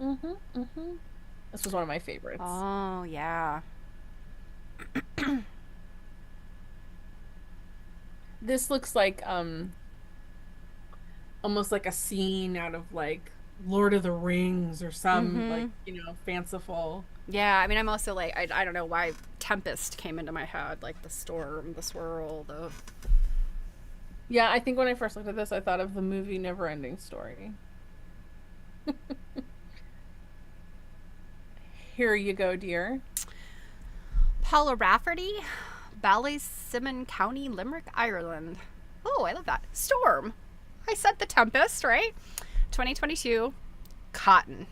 Mm-hmm. Mm-hmm. This was one of my favorites. Oh yeah. This looks like almost like a scene out of like Lord of the Rings or some like, Hmm. fanciful. Yeah. I mean, I'm also like I don't know why Tempest came into my head, like the storm, the swirl, the. Yeah, I think when I first looked at this, I thought of the movie Neverending Story. Here you go, dear. Paula Rafferty, Ballysimon County, Limerick, Ireland. Oh, I love that. Storm. I said the Tempest, right? 2022. Cotton.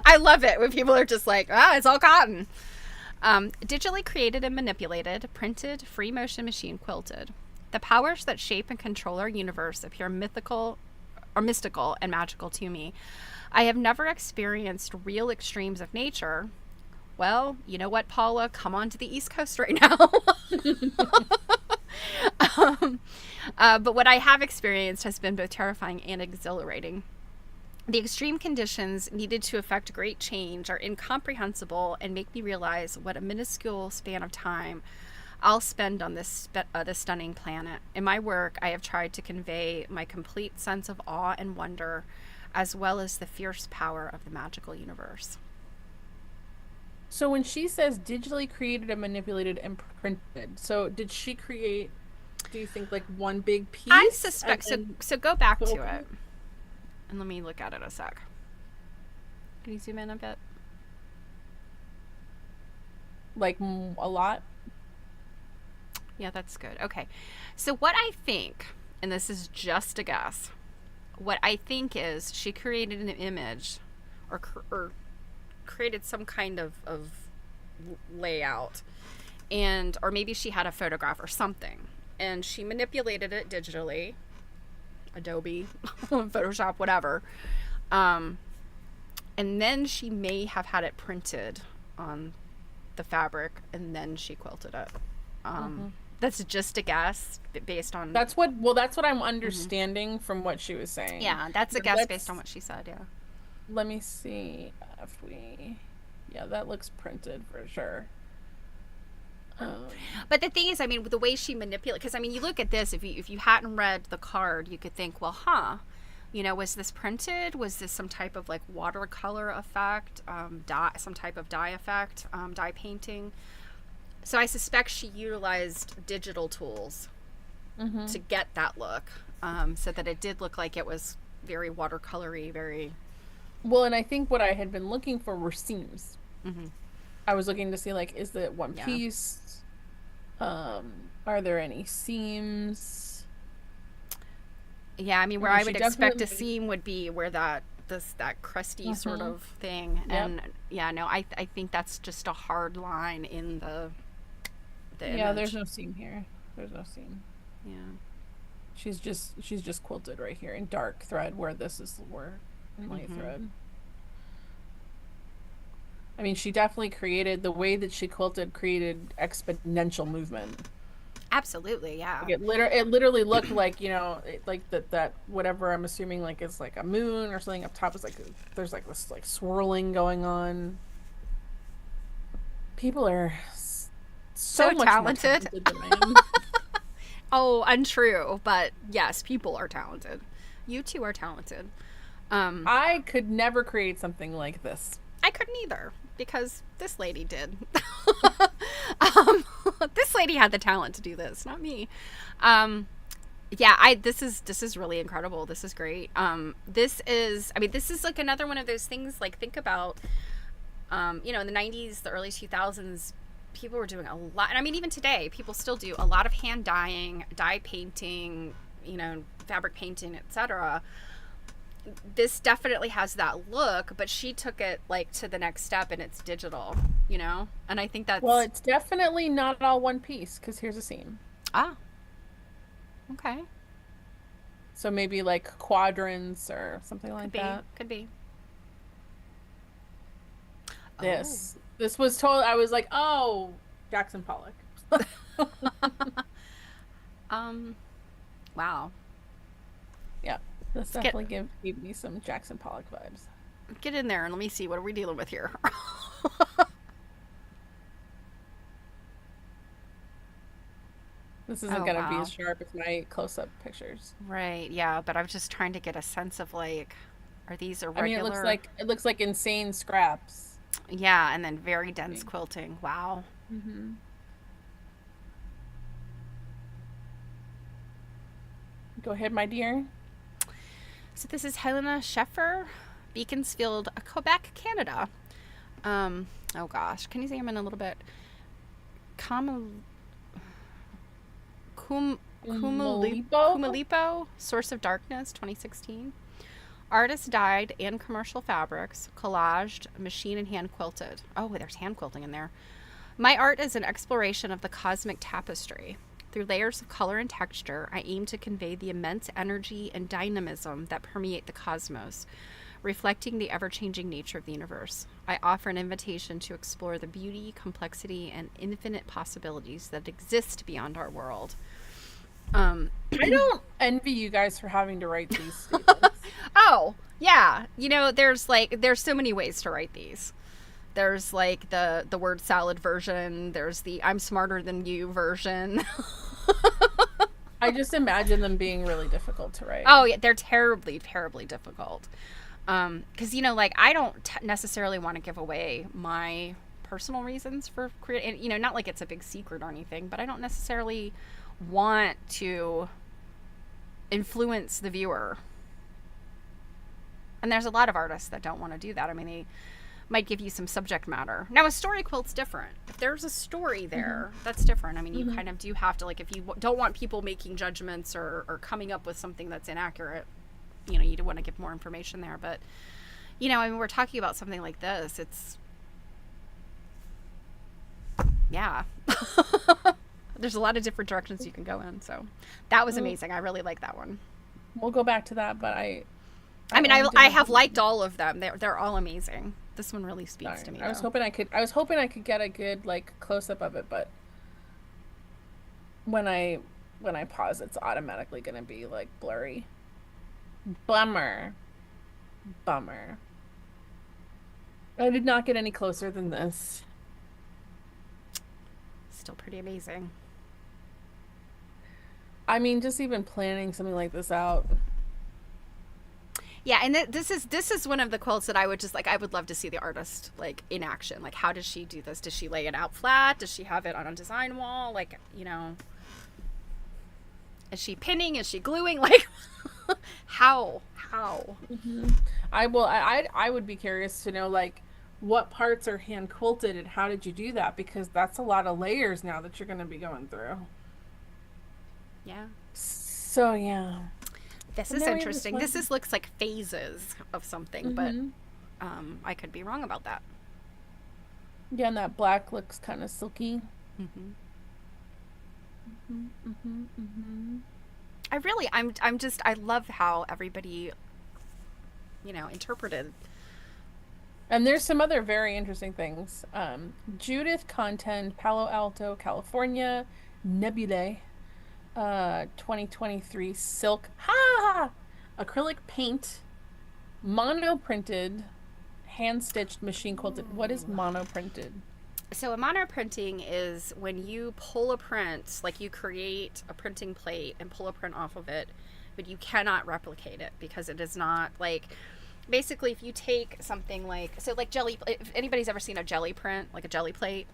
I love it when people are just like, it's all cotton. Digitally created and manipulated, printed, free motion machine quilted. The powers that shape and control our universe appear mystical and magical to me. I have never experienced real extremes of nature. Well, you know what, Paula? Come on to the East Coast right now. um, but what I have experienced has been both terrifying and exhilarating. The extreme conditions needed to effect great change are incomprehensible and make me realize what a minuscule span of time I'll spend on this stunning planet. In my work, I have tried to convey my complete sense of awe and wonder, as well as the fierce power of the magical universe. So when she says digitally created and manipulated and printed, so did she create, do you think, like one big I piece and suspect so. then So go back to open it it? and let me look at it a sec. Can you zoom in a bit? Like a lot? Yeah, that's good. Okay. So what I think, and this is just a guess, what I think is she created an image or created some kind of layout, and or maybe she had a photograph or something, and she manipulated it digitally, Adobe, Photoshop, whatever, um, and then she may have had it printed on the fabric, and then she quilted it. Mm-hmm. That's just a guess based on. That's what I'm Mhm. understanding from what she was saying. Yeah, that's a But guess based on what she said. Yeah. let me see if yeah, that looks printed for sure. Um, But the thing is, I mean, the way she manipulated, because I mean, you look at this. If you hadn't read the card, you could think, well, was this printed? Was this some type of like watercolor effect, dye, some type of dye effect, dye painting? So I suspect she utilized digital tools to get that look, so that it did look like it was very watercolory, very... Well, and I think what I had been looking for were seams. Mm-hmm. I was looking to see, like, is it one Yeah. piece? Are there any seams? Yeah, I mean, where I mean, I she would expect a definitely... seam would be where that crusty sort of thing, Yep. and yeah, no, I think that's just a hard line in the Yeah, image. there's no seam here. There's no seam. Yeah. She's just quilted right here in dark thread where this is where in light thread. I mean, she definitely created the way that she quilted created exponential movement. Absolutely, yeah. Like it literally looked like, you know, like that whatever I'm assuming like is like a moon or something up top is like there's like this like swirling going on. People are so much more talented. talented than I am. Oh, untrue, but yes, people are talented. You two are talented. I could never create something like this. I couldn't either, because this lady did. This lady had the talent to do this, not me. Yeah, this is really incredible. This is great. This is like another one of those things, like, think about, you know, in the 90s, the early 2000s, people were doing a lot, and I mean, even today, people still do a lot of hand dyeing, dye painting, you know, fabric painting, etc. This definitely has that look, but she took it like to the next step, and it's digital, you know? And I think that's... Well, it's definitely not all one piece because here's a seam. Ah, okay. So maybe like quadrants or something like that. Could be. This was told. I was like, oh, Jackson Pollock. Wow. Yeah, this definitely gave me some Jackson Pollock vibes. Get in there and let me see, what are we dealing with here? This isn't gonna be as sharp as my close-up pictures. Right, yeah, but I'm just trying to get a sense of, like, are these irregular? I mean, it looks like insane scraps. Yeah, and then very dense quilting. Wow. Go ahead, my dear. So this is Helena Scheffer, Beaconsfield, Quebec, Canada. Oh gosh, can you say them in a little bit? Kumalipo, Source of Darkness, 2016. Artist dyed and commercial fabrics, collaged, machine and hand quilted. Oh, there's hand quilting in there. My art is an exploration of the cosmic tapestry. Through layers of color and texture, I aim to convey the immense energy and dynamism that permeate the cosmos, reflecting the ever-changing nature of the universe. I offer an invitation to explore the beauty, complexity, and infinite possibilities that exist beyond our world. I don't envy you guys for having to write these statements. Oh, yeah. You know, there's so many ways to write these. There's like the word salad version. There's the I'm smarter than you version. I just imagine them being really difficult to write. Oh, yeah, they're terribly, terribly difficult. Because, you know, like, I don't necessarily want to give away my personal reasons for creating, you know, not like it's a big secret or anything, but I don't necessarily want to influence the viewer. And there's a lot of artists that don't want to do that. I mean, they might give you some subject matter. Now, a story quilt's different. If there's a story there, that's different. I mean, you kind of do have to, like, if you don't want people making judgments or coming up with something that's inaccurate, you know, you do want to give more information there. But, you know, I mean, we're talking about something like this. It's, yeah. There's a lot of different directions you can go in. So that was amazing. I really like that one. We'll go back to that, but I have liked all of them. They're all amazing. This one really speaks to me. I was hoping I could get a good like close up of it, but when I pause, it's automatically gonna be like blurry. Bummer. I did not get any closer than this. Still pretty amazing. I mean, just even planning something like this out. Yeah, and this is one of the quilts that I would just like. I would love to see the artist like in action. Like, how does she do this? Does she lay it out flat? Does she have it on a design wall? Like, is she pinning? Is she gluing? Like, how? Hmm. I would be curious to know like what parts are hand quilted and how did you do that, because that's a lot of layers now that you're going to be going through. Yeah. So yeah. This And is then we have this interesting. one. Looks like phases of something, but Hmm. I could be wrong about that. Yeah, and that black looks kind of silky. Hmm. Hmm. Hmm. Hmm. I'm just, I love how everybody, interpreted. And there's some other very interesting things. Judith Content, Palo Alto, California, Nebulae, 2023 silk, acrylic paint, mono printed, hand stitched, machine quilted. What is Ooh. mono printed? So a mono printing is when you pull a print, like you create a printing plate and pull a print off of it, but you cannot replicate it because it is not like, basically if you take something like, so like jelly, if anybody's ever seen a jelly print, like a jelly plate,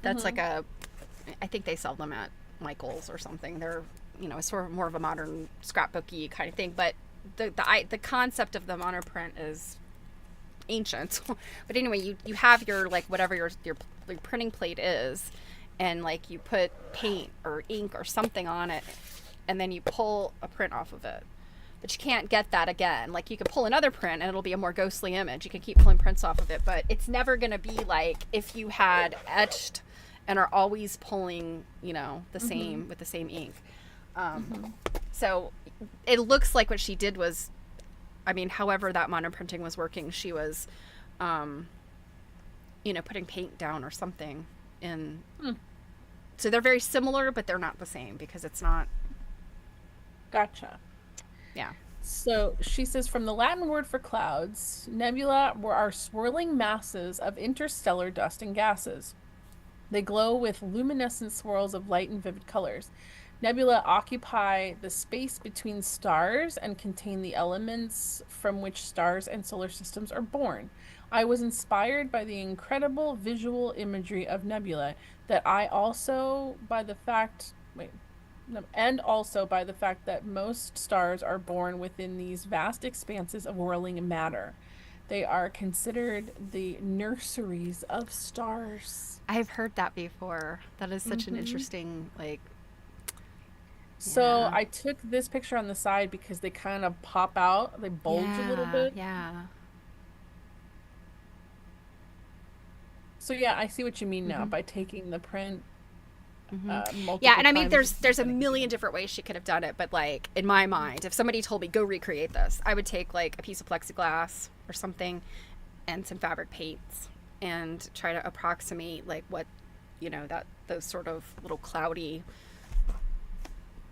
that's like Hmm. I think they sell them at Michael's or something. They're, it's sort of more of a modern scrapbooky kind of thing, but the concept of the mono print is ancient. But anyway, you have your like whatever your printing plate is, and like you put paint or ink or something on it, and then you pull a print off of it. But you can't get that again. Like you could pull another print and it'll be a more ghostly image. You can keep pulling prints off of it, but it's never going to be like if you had etched and are always pulling, the Hmm. same with the same ink. Um, Hmm. so it looks like what she did was, I mean, however that mono printing was working, she was, um, putting paint down or something. And Hmm. so they're very similar, but they're not the same because it's not, Gotcha. yeah. So she says, from the Latin word for clouds, nebula are swirling masses of interstellar dust and gases. They glow with luminescent swirls of light and vivid colors. Nebula occupy the space between stars and contain the elements from which stars and solar systems are born. I was inspired by the incredible visual imagery of nebula that I also by the fact wait no, and also by the fact that most stars are born within these vast expanses of whirling matter. They are considered the nurseries of stars. I've heard that before. That is such an Hmm. interesting, like, So yeah. I took this picture on the side because they kind of pop out, they bulge a little Yeah, bit. yeah. So yeah, I see what you mean now Hmm. by taking the print Yeah, multiple and I mean, times. there's a Kind of give million you. different ways she could have done it, but like in my mind, if somebody told me go recreate this, I would take like a piece of plexiglass or something and some fabric paints and try to approximate like what, that those sort of little cloudy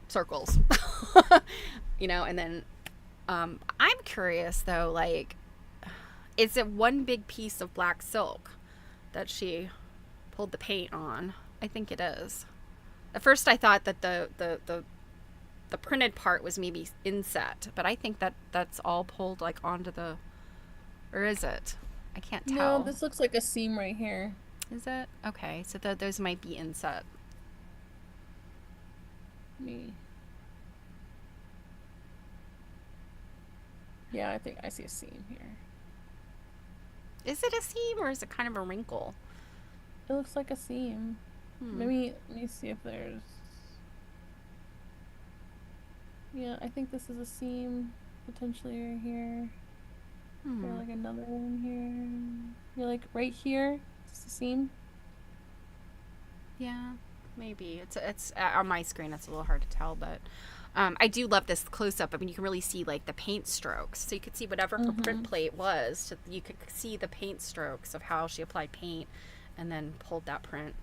circles, and then I'm curious though, like, is it one big piece of black silk that she pulled the paint on? I think it is. At first, I thought that the printed part was maybe inset, but I think that that's all pulled like onto the, or is it? I can't No, tell. this looks like a seam right here. Is it? Okay, so those might be inset. Me. Yeah, I think I see a seam here. Is it a seam or is it kind of a wrinkle? It looks like a seam. Hmm. Maybe let me see if there's. Yeah, I think this is a seam potentially right here. Or Hmm. like another one here. Yeah, like right here. Is this a seam? Yeah, maybe it's on my screen. It's a little hard to tell, but I do love this close up. I mean, you can really see like the paint strokes, so you could see whatever her print Mm-hmm. plate was. So you could see the paint strokes of how she applied paint, and then pulled that print.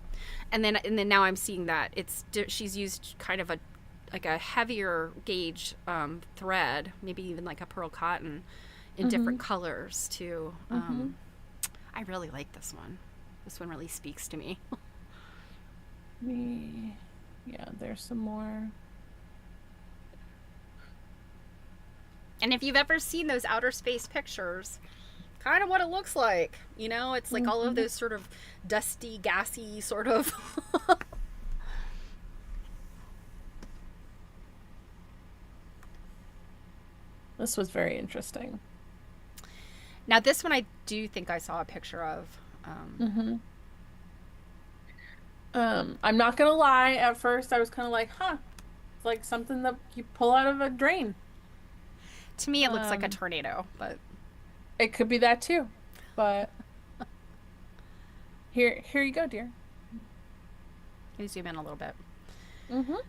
And then now I'm seeing that she's used kind of a like a heavier gauge thread, maybe even like a pearl cotton, in Mm-hmm. different colors too. Mm-hmm. I really like this one. This one really speaks to me. Me. Yeah, there's some more. And if you've ever seen those outer space pictures, kind of what it looks like. You know, it's like all of those sort of dusty, gassy sort of. This was very interesting. Now, this one I do think I saw a picture of. I'm not gonna lie. At first, I was kind of like, "Huh, it's like something that you pull out of a drain." To me, it looks like a tornado, but it could be that too. But here you go, dear. Let me zoom in a little bit.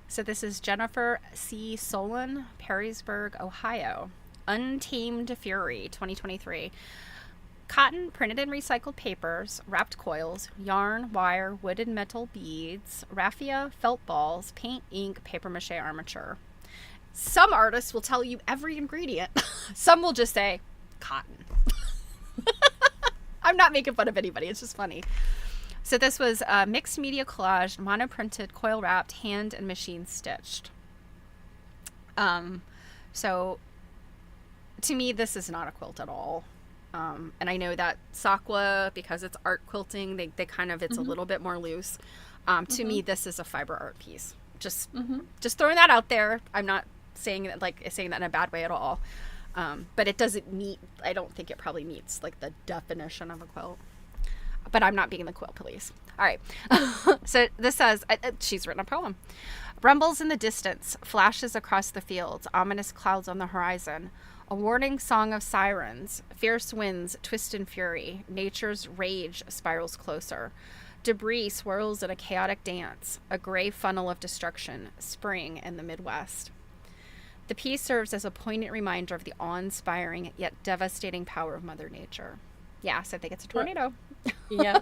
So this is Jennifer C. Solon, Perrysburg, Ohio. Untamed Fury, 2023. Cotton printed in recycled papers, wrapped coils, yarn, wire, wood and metal beads, raffia, felt balls, paint, ink, paper mache armature. Some artists will tell you every ingredient. Some will just say cotton. I'm not making fun of anybody. It's just funny. So this was mixed media collage, monoprinted, coil wrapped, hand and machine stitched. So to me, this is not a quilt at all. And I know that SAQA, because it's art quilting, they kind of, it's a little bit more loose. To me, this is a fiber art piece. Just throwing that out there. I'm not saying that in a bad way at all. But it doesn't meet, I don't think it probably meets like the definition of a quilt. But I'm not being the quilt police. All right. So this says, she's written a poem. Rumbles in the distance, flashes across the fields, ominous clouds on the horizon. A warning song of sirens, fierce winds twist in fury, nature's rage spirals closer. Debris swirls in a chaotic dance, a gray funnel of destruction, spring in the Midwest. The piece serves as a poignant reminder of the awe-inspiring yet devastating power of Mother Nature. Yes, I think it's a tornado. Yeah.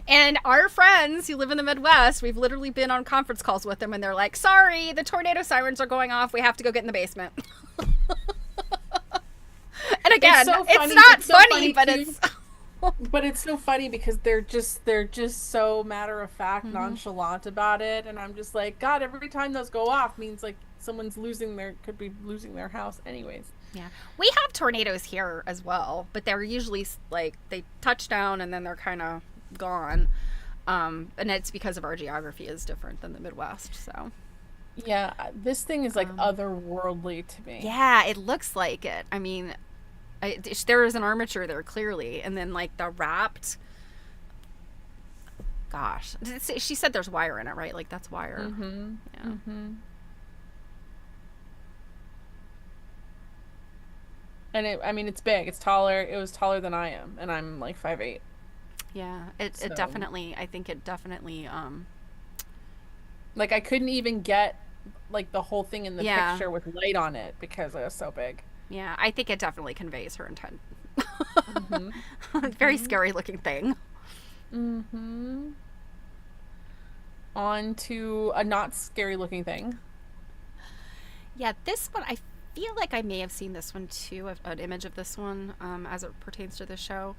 And our friends who live in the Midwest, we've literally been on conference calls with them, and they're like, sorry, the tornado sirens are going off. We have to go get in the basement. And again, it's not funny, but it's... But it's so funny because they're just so matter of fact, nonchalant about it, and I'm just like, God, every time those go off means like someone's could be losing their house anyways. Yeah, we have tornadoes here as well, but they're usually like they touch down and then they're kind of gone, and it's because of our geography is different than the Midwest. So yeah, this thing is like otherworldly to me. Yeah, it looks like it. I mean, there is an armature there clearly, and then like the wrapped. Gosh, she said there's wire in it, right? Like that's wire. Yeah. And it's big. It's taller. It was taller than I am, and I'm like 5'8". Yeah, it definitely. I think it definitely. Like I couldn't even get like the whole thing in the picture with light on it because it was so big. Yeah, I think it definitely conveys her intent. Very scary looking thing. On to a not scary looking thing. Yeah, this one I feel like I may have seen this one too, an image of this one as it pertains to the show.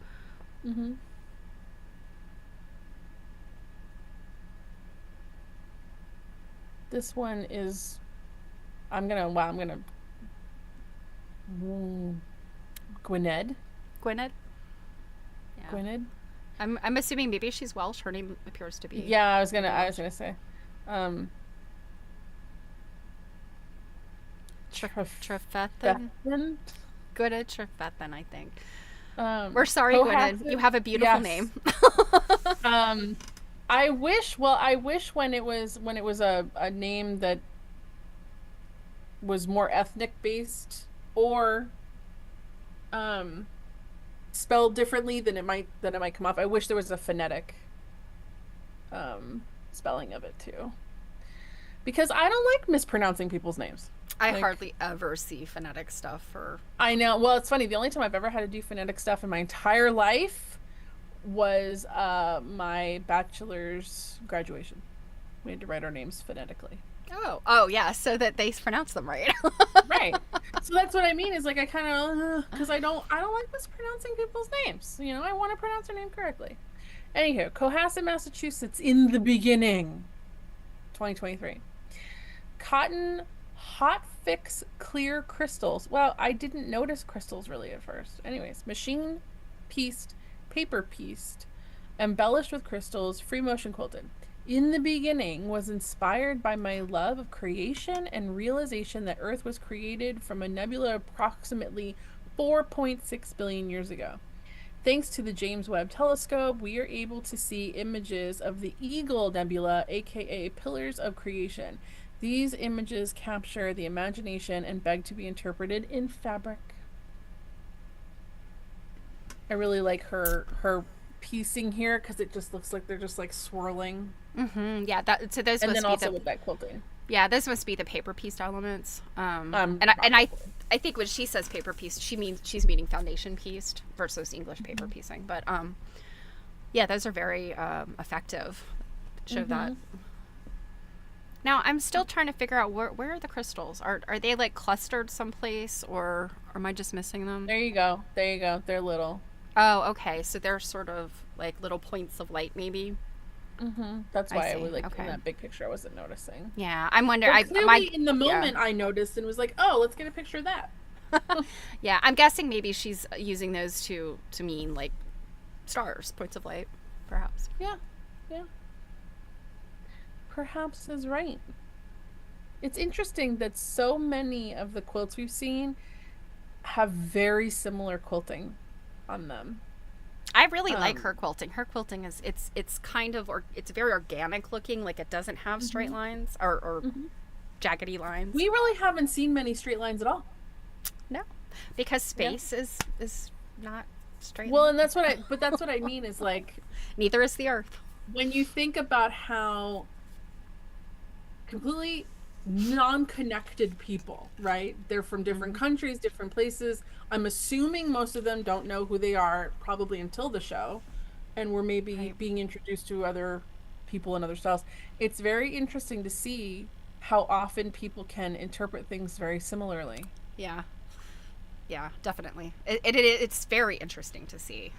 This one is Gwynedd. Yeah. Gwynedd. I'm assuming maybe she's Welsh. Her name appears to be. Yeah, I was gonna say. Trefethen. Gwynedd Trefethen, I think. We're sorry, Gwynedd. You have a beautiful name. I wish when it was a name that was more ethnic based or spelled differently than it might come off. I wish there was a phonetic spelling of it too. Because I don't like mispronouncing people's names. I hardly ever see phonetic stuff for... I know. Well, it's funny. The only time I've ever had to do phonetic stuff in my entire life was my bachelor's graduation. We had to write our names phonetically. Oh, yeah, so that they pronounce them right. Right. So that's what I mean. Is like I kind of because I don't like mispronouncing people's names. You know, I want to pronounce their name correctly. Anywho, Cohasset, Massachusetts, in the beginning, 2023. Cotton Hot fix clear crystals. Well, I didn't notice crystals really at first. Anyways, machine pieced, paper pieced, embellished with crystals, free motion quilted. In the beginning was inspired by my love of creation and realization that Earth was created from a nebula approximately 4.6 billion years ago. Thanks to the James Webb Telescope, we are able to see images of the Eagle Nebula, aka Pillars of Creation. These images capture the imagination and beg to be interpreted in fabric. I really like her piecing here because it just looks like they're just like swirling. Mm-hmm. Yeah. So those And must then be also the with that quilting. yeah those must be the paper pieced elements. And I think when she says paper pieced, she's meaning foundation pieced versus English paper piecing. But yeah, those are very effective. Show that. Now I'm still trying to figure out where are the crystals? Are they like clustered someplace, or am I just missing them? There you go. There you go. They're little. Oh, okay. So they're sort of like little points of light, maybe. That's I why I see. was like Okay. in that big picture I wasn't noticing. Yeah, I'm wondering. But clearly in the moment I noticed and was like, oh, let's get a picture of that. Yeah, I'm guessing maybe she's using those to mean like stars, points of light, perhaps. Yeah. Perhaps is right. It's interesting that so many of the quilts we've seen have very similar quilting on them. I really like her quilting. Her quilting is it's kind of it's very organic looking, like it doesn't have straight lines or jaggedy lines. We really haven't seen many straight lines at all. No, because space is not straight. Well, and that's what I mean is like neither is the Earth. When you think about how completely non-connected people, right? They're from different countries, different places. I'm assuming most of them don't know who they are probably until the show, and we're maybe being introduced to other people and other styles. It's very interesting to see how often people can interpret things very similarly. Yeah, definitely. It's very interesting to see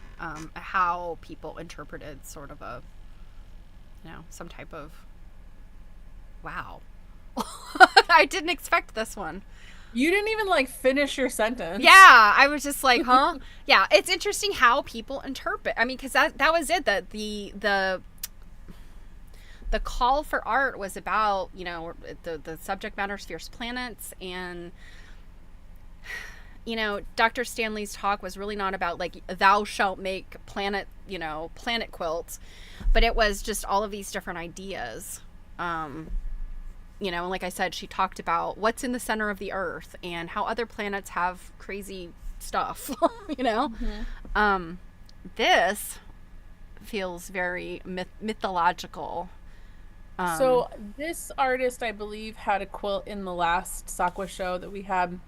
how people interpreted sort of a, some type of, wow. I didn't expect this one. You didn't even like finish your sentence. Yeah, I was just like, huh? Yeah, it's interesting how people interpret. I mean, because that was it. That the call for art was about, the subject matter is fierce planets, and Dr. Stanley's talk was really not about like thou shalt make planet quilts, but it was just all of these different ideas. And like I said, she talked about what's in the center of the Earth and how other planets have crazy stuff, This feels very mythological. So this artist, I believe, had a quilt in the last SAQA show that we had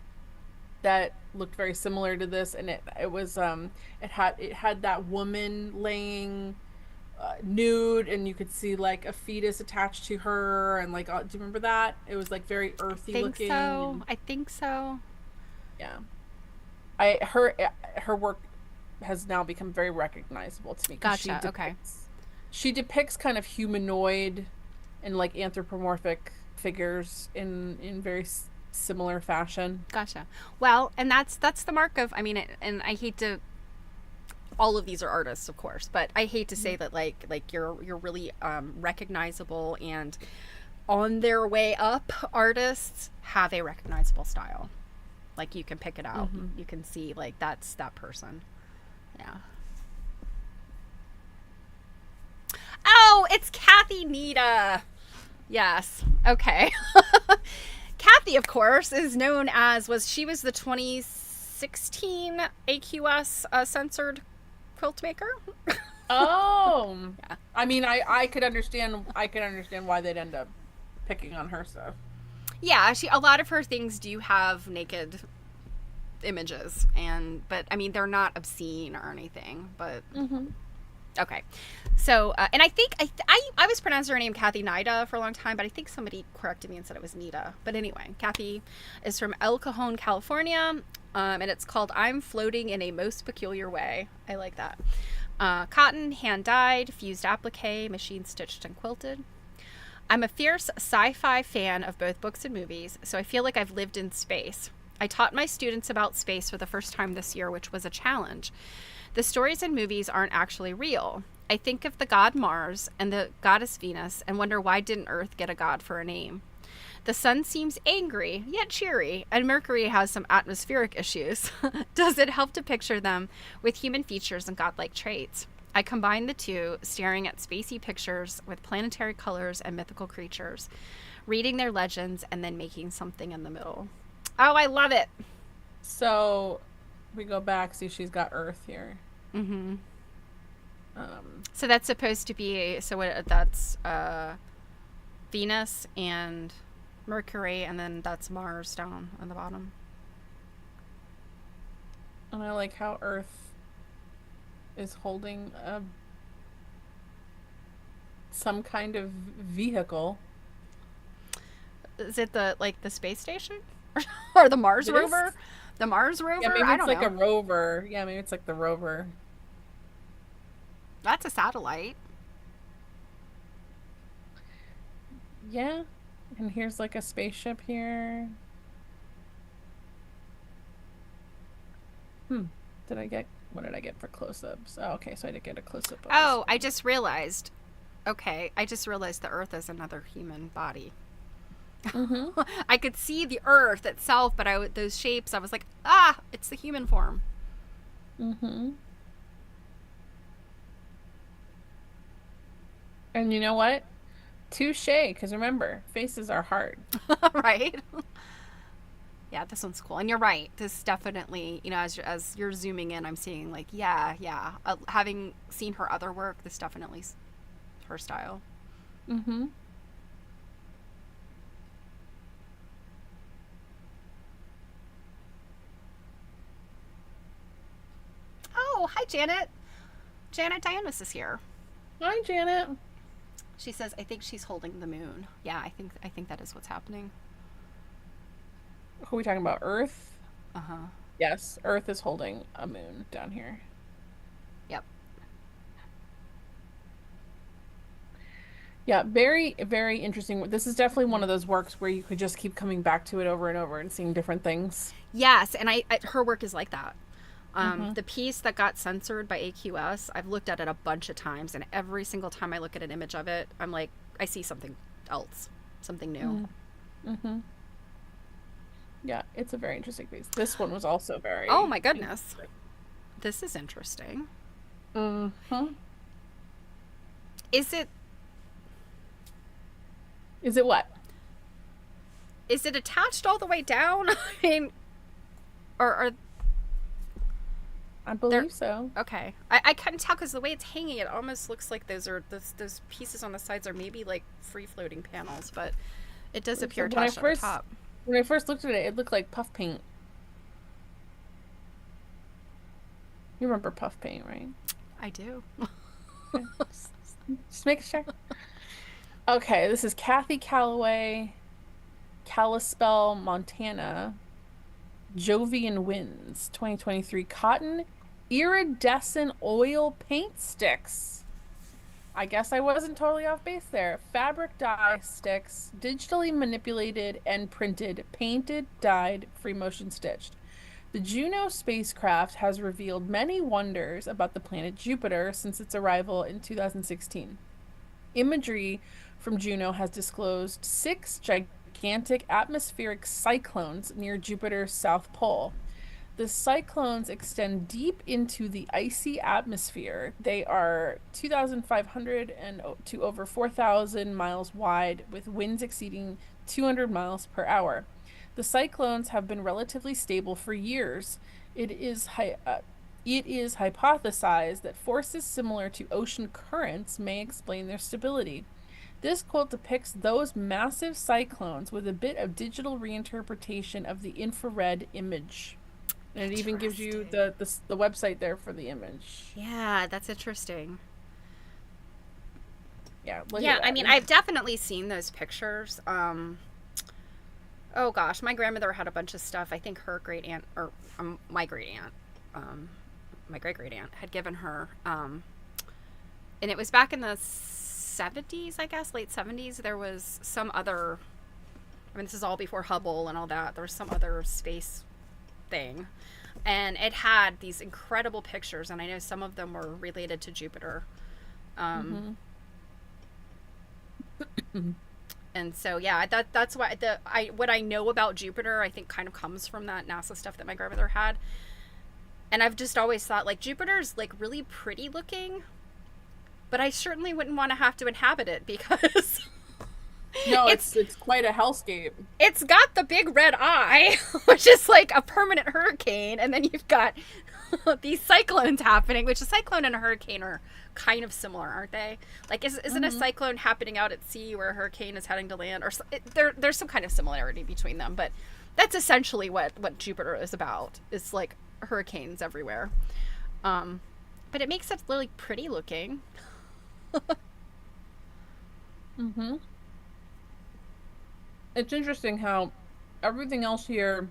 that looked very similar to this, and it was it had that woman laying nude, and you could see like a fetus attached to her, and like do you remember that? It was like very earthy looking. I think so. Yeah, her work has now become very recognizable to me. Gotcha. Okay. She depicts kind of humanoid and like anthropomorphic figures in very similar fashion. Gotcha. Well, and that's the mark of. I mean, and I hate to. All of these are artists, of course, but I hate to say that like you're really recognizable and on their way up artists have a recognizable style. Like you can pick it out. You can see like that's that person. Yeah. Oh, it's Kathy Nita. Yes. Okay. Kathy, of course, is known as she was the 2016 AQS censored quilt maker. Oh. Yeah. I mean, I could understand why they'd end up picking on her stuff. Yeah, a lot of her things do have naked images, but I mean they're not obscene or anything, but okay. So and I think I was pronouncing her name Kathy Nida for a long time, but I think somebody corrected me and said it was Nita. But anyway, Kathy is from El Cajon, California, and it's called I'm Floating in a Most Peculiar Way. I like that. Cotton, hand dyed, fused applique, machine stitched and quilted. I'm a fierce sci-fi fan of both books and movies, so I feel like I've lived in space. I taught my students about space for the first time this year, which was a challenge. The stories in movies aren't actually real. I think of the god Mars and the goddess Venus and wonder why didn't Earth get a god for a name? The sun seems angry, yet cheery, and Mercury has some atmospheric issues. Does it help to picture them with human features and godlike traits? I combine the two, staring at spacey pictures with planetary colors and mythical creatures, reading their legends, and then making something in the middle. Oh, I love it. So we go back, see she's got Earth here. Mm-hmm. So that's supposed to be, so what, that's Venus and Mercury, and then that's Mars down on the bottom. And I like how Earth is holding some kind of vehicle. Is it the space station or the Mars It rover? is. The Mars rover? Yeah, maybe I it's don't like know. a rover. Yeah, maybe it's like the rover. That's a satellite. Yeah. And here's like a spaceship here. What did I get for close-ups? Oh, okay, so I did get a close-up of Oh, I just realized. Okay, I just realized the Earth is another human body. Mm-hmm. I could see the Earth itself, but those shapes, I was like, it's the human form. Mm-hmm. And you know what? Touche, because remember, faces are hard. Right? Yeah, this one's cool. And you're right. This definitely, as you're zooming in, I'm seeing like, yeah. Having seen her other work, this definitely's her style. Mm-hmm. Oh, hi, Janet. Janet Dianis is here. Hi, Janet. She says, I think she's holding the moon. Yeah, I think that is what's happening. Who are we talking about? Earth? Uh-huh. Yes, Earth is holding a moon down here. Yep. Yeah, very, very interesting. This is definitely one of those works where you could just keep coming back to it over and over and seeing different things. Yes, and her work is like that. Mm-hmm. The piece that got censored by AQS, I've looked at it a bunch of times, and every single time I look at an image of it, I'm like, I see something else, something new. Mm-hmm. Yeah, it's a very interesting piece. This one was also very... Oh my goodness. This is interesting. Mm-hmm. Is it what? Is it attached all the way down? I mean, or I believe so. okay. I couldn't tell because the way it's hanging, it almost looks like those pieces on the sides are maybe like free floating panels, but it does appear attached at the top. When I first looked at it, it looked like puff paint. You remember puff paint, right? I do. Okay. Just make sure. Okay, this is Kathy Calloway, Kalispell, Montana. Jovian Winds, 2023. Cotton iridescent oil paint sticks. I guess I wasn't totally off base there. Fabric dye sticks, digitally manipulated and printed, painted, dyed, free motion stitched. The Juno spacecraft has revealed many wonders about the planet Jupiter since its arrival in 2016. Imagery from Juno has disclosed 6 gigantic atmospheric cyclones near Jupiter's south pole. The cyclones extend deep into the icy atmosphere. They are 2,500 and to over 4,000 miles wide, with winds exceeding 200 miles per hour. The cyclones have been relatively stable for years. It is hypothesized that forces similar to ocean currents may explain their stability. This quote depicts those massive cyclones with a bit of digital reinterpretation of the infrared image. And it even gives you the website there for the image. Yeah, that's interesting. Yeah, I mean, I've definitely seen those pictures. Oh gosh, my grandmother had a bunch of stuff. I think her great aunt, or my great aunt, my great great aunt had given her, and it was back in the 70s, I guess, late 70s, there was some other, I mean, this is all before Hubble and all that. There was some other space thing. And it had these incredible pictures, and I know some of them were related to Jupiter. And so, yeah, that's why what I know about Jupiter, I think, kind of comes from that NASA stuff that my grandmother had. And I've just always thought, like, Jupiter's, like, really pretty looking, but I certainly wouldn't want to have to inhabit it because No, it's quite a hellscape. it's got the big red eye, which is like a permanent hurricane, and then you've got these cyclones happening, which a cyclone and a hurricane are kind of similar, aren't they? Like, isn't a cyclone happening out at sea where a hurricane is heading to land? Or there's some kind of similarity between them, but that's essentially what Jupiter is about. It's like hurricanes everywhere. But it makes it really pretty looking. It's interesting how everything else here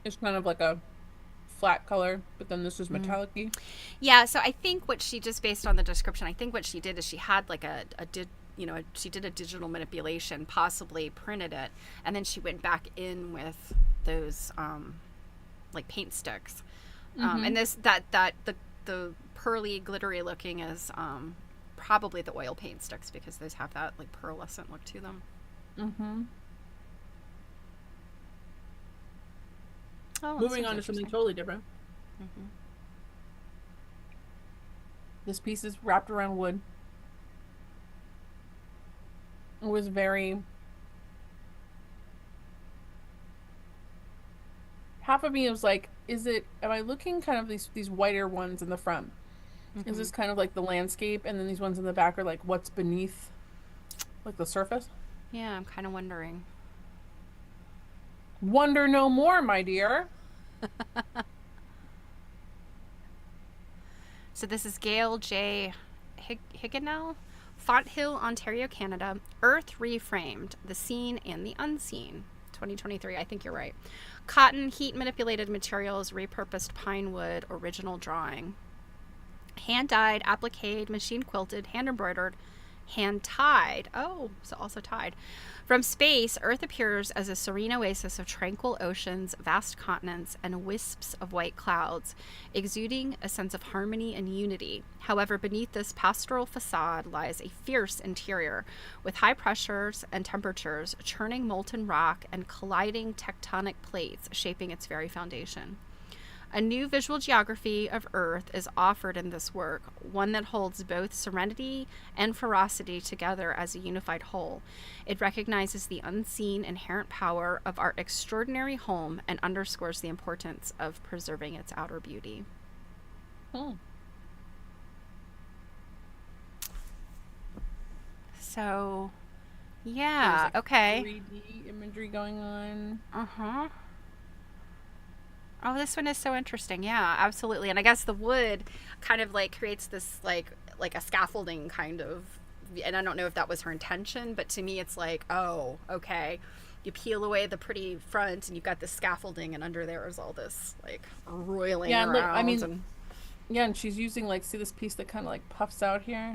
is kind of like a flat color, but then this is metallic-y. Yeah, so I think what she just, based on the description, I think what she did is she had like she did a digital manipulation, possibly printed it, and then she went back in with those like paint sticks. And this the pearly glittery looking is probably the oil paint sticks, because those have that like pearlescent look to them. Oh, Moving on to something totally different. This piece is wrapped around wood. It was very... Half of me was like, am I looking kind of these whiter ones in the front? Is this kind of like the landscape, and then these ones in the back are like what's beneath, like the surface? Yeah, I'm kind of wondering. Wonder no more, my dear. So this is Gail J. Higanell, Fonthill, Ontario, Canada. Earth Reframed, The Seen and the Unseen. 2023, I think you're right. Cotton, heat manipulated materials, repurposed pine wood, original drawing. Hand dyed, appliqued, machine quilted, hand embroidered, hand tied. Oh, so also tied. From space, Earth appears as a serene oasis of tranquil oceans, vast continents, and wisps of white clouds, exuding a sense of harmony and unity. However, beneath this pastoral facade lies a fierce interior, with high pressures and temperatures, churning molten rock, and colliding tectonic plates shaping its very foundation. A new visual geography of Earth is offered in this work, one that holds both serenity and ferocity together as a unified whole. It recognizes the unseen inherent power of our extraordinary home and underscores the importance of preserving its outer beauty. So, yeah, like okay. 3D imagery going on. Oh, this one is so interesting. Yeah, absolutely. And I guess the wood kind of like creates this like a scaffolding kind of, and I don't know if that was her intention, but to me it's like, oh, okay. You peel away the pretty front and you've got this scaffolding, and under there is all this like roiling around. Look, I mean, yeah, and she's using like, see this piece that kind of like puffs out here?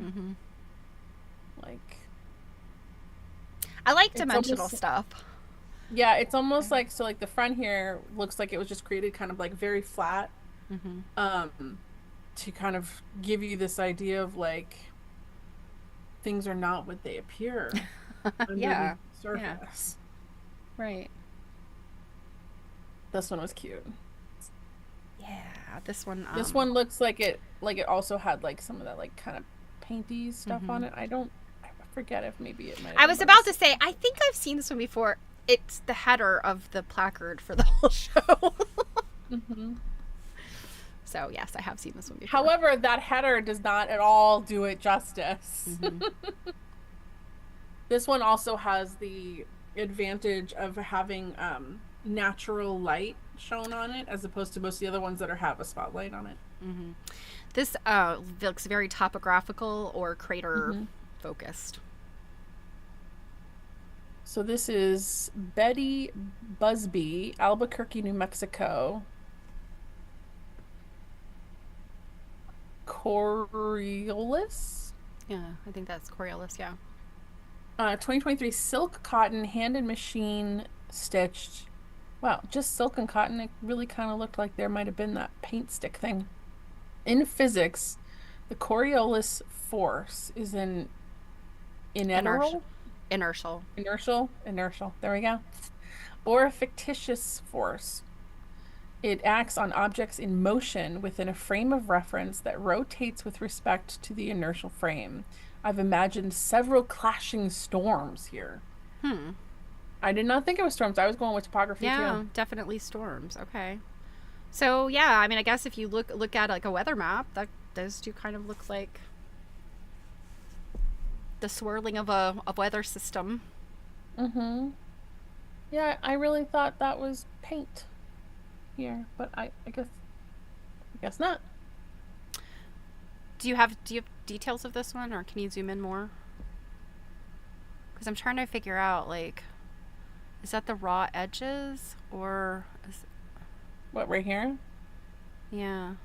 Like, I like dimensional stuff. Yeah, it's almost like, so like the front here looks like it was just created kind of like very flat, to kind of give you this idea of like things are not what they appear under the surface. Yeah. Right. This one was cute. Yeah, this one. This one looks like it also had like some of that like kind of painty stuff on it. I forget if maybe it might. I was about to say, I think I've seen this one before. It's the header of the placard for the whole show. So, yes, I have seen this one before. However, that header does not at all do it justice. This one also has the advantage of having natural light shown on it, as opposed to most of the other ones that have a spotlight on it. This looks very topographical or crater focused. So this is Betty Busby, Albuquerque, New Mexico. Coriolis? Yeah, I think that's Coriolis, yeah. 2023 silk cotton hand and machine stitched. Wow, just silk and cotton. It really kind of looked like there might have been that paint stick thing. In physics, the Coriolis force is an Inertial. inertial, Inertial. inertial. There we go. Or a fictitious force. It acts on objects in motion within a frame of reference that rotates with respect to the inertial frame. I've imagined several clashing storms here. Hmm. I did not think it was storms. I was going with topography too. Yeah, definitely storms. Okay. So yeah, I mean, I guess if you look at like a weather map, that those do kind of look like the swirling of a weather system. Mm-hmm. Yeah, I really thought that was paint here, but I guess not. Do you have details of this one, or can you zoom in more? Because I'm trying to figure out like, is that the raw edges or is, What, right here? yeah,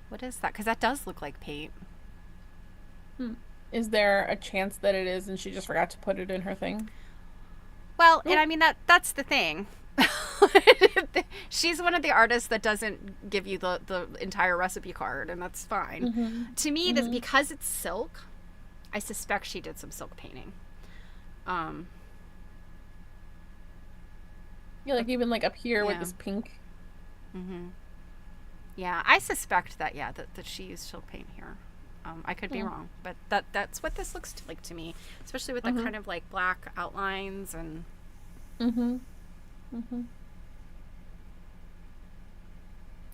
what is that? Because that does look like paint. Hmm. Is there a chance that it is and she just forgot to put it in her thing? Well, and Ooh. I mean that's the thing. She's one of the artists that doesn't give you the entire recipe card, and that's fine. Mm-hmm. To me, this Mm-hmm. because it's silk, I suspect she did some silk painting. Um, Yeah, like even like up here with yeah. this pink. Mm-hmm. Yeah, I suspect that. Yeah, that she used silk paint here. I could be Hmm. wrong, but that's what this looks like to me, especially with the Mm-hmm. kind of like black outlines and Mm-hmm. Mm-hmm.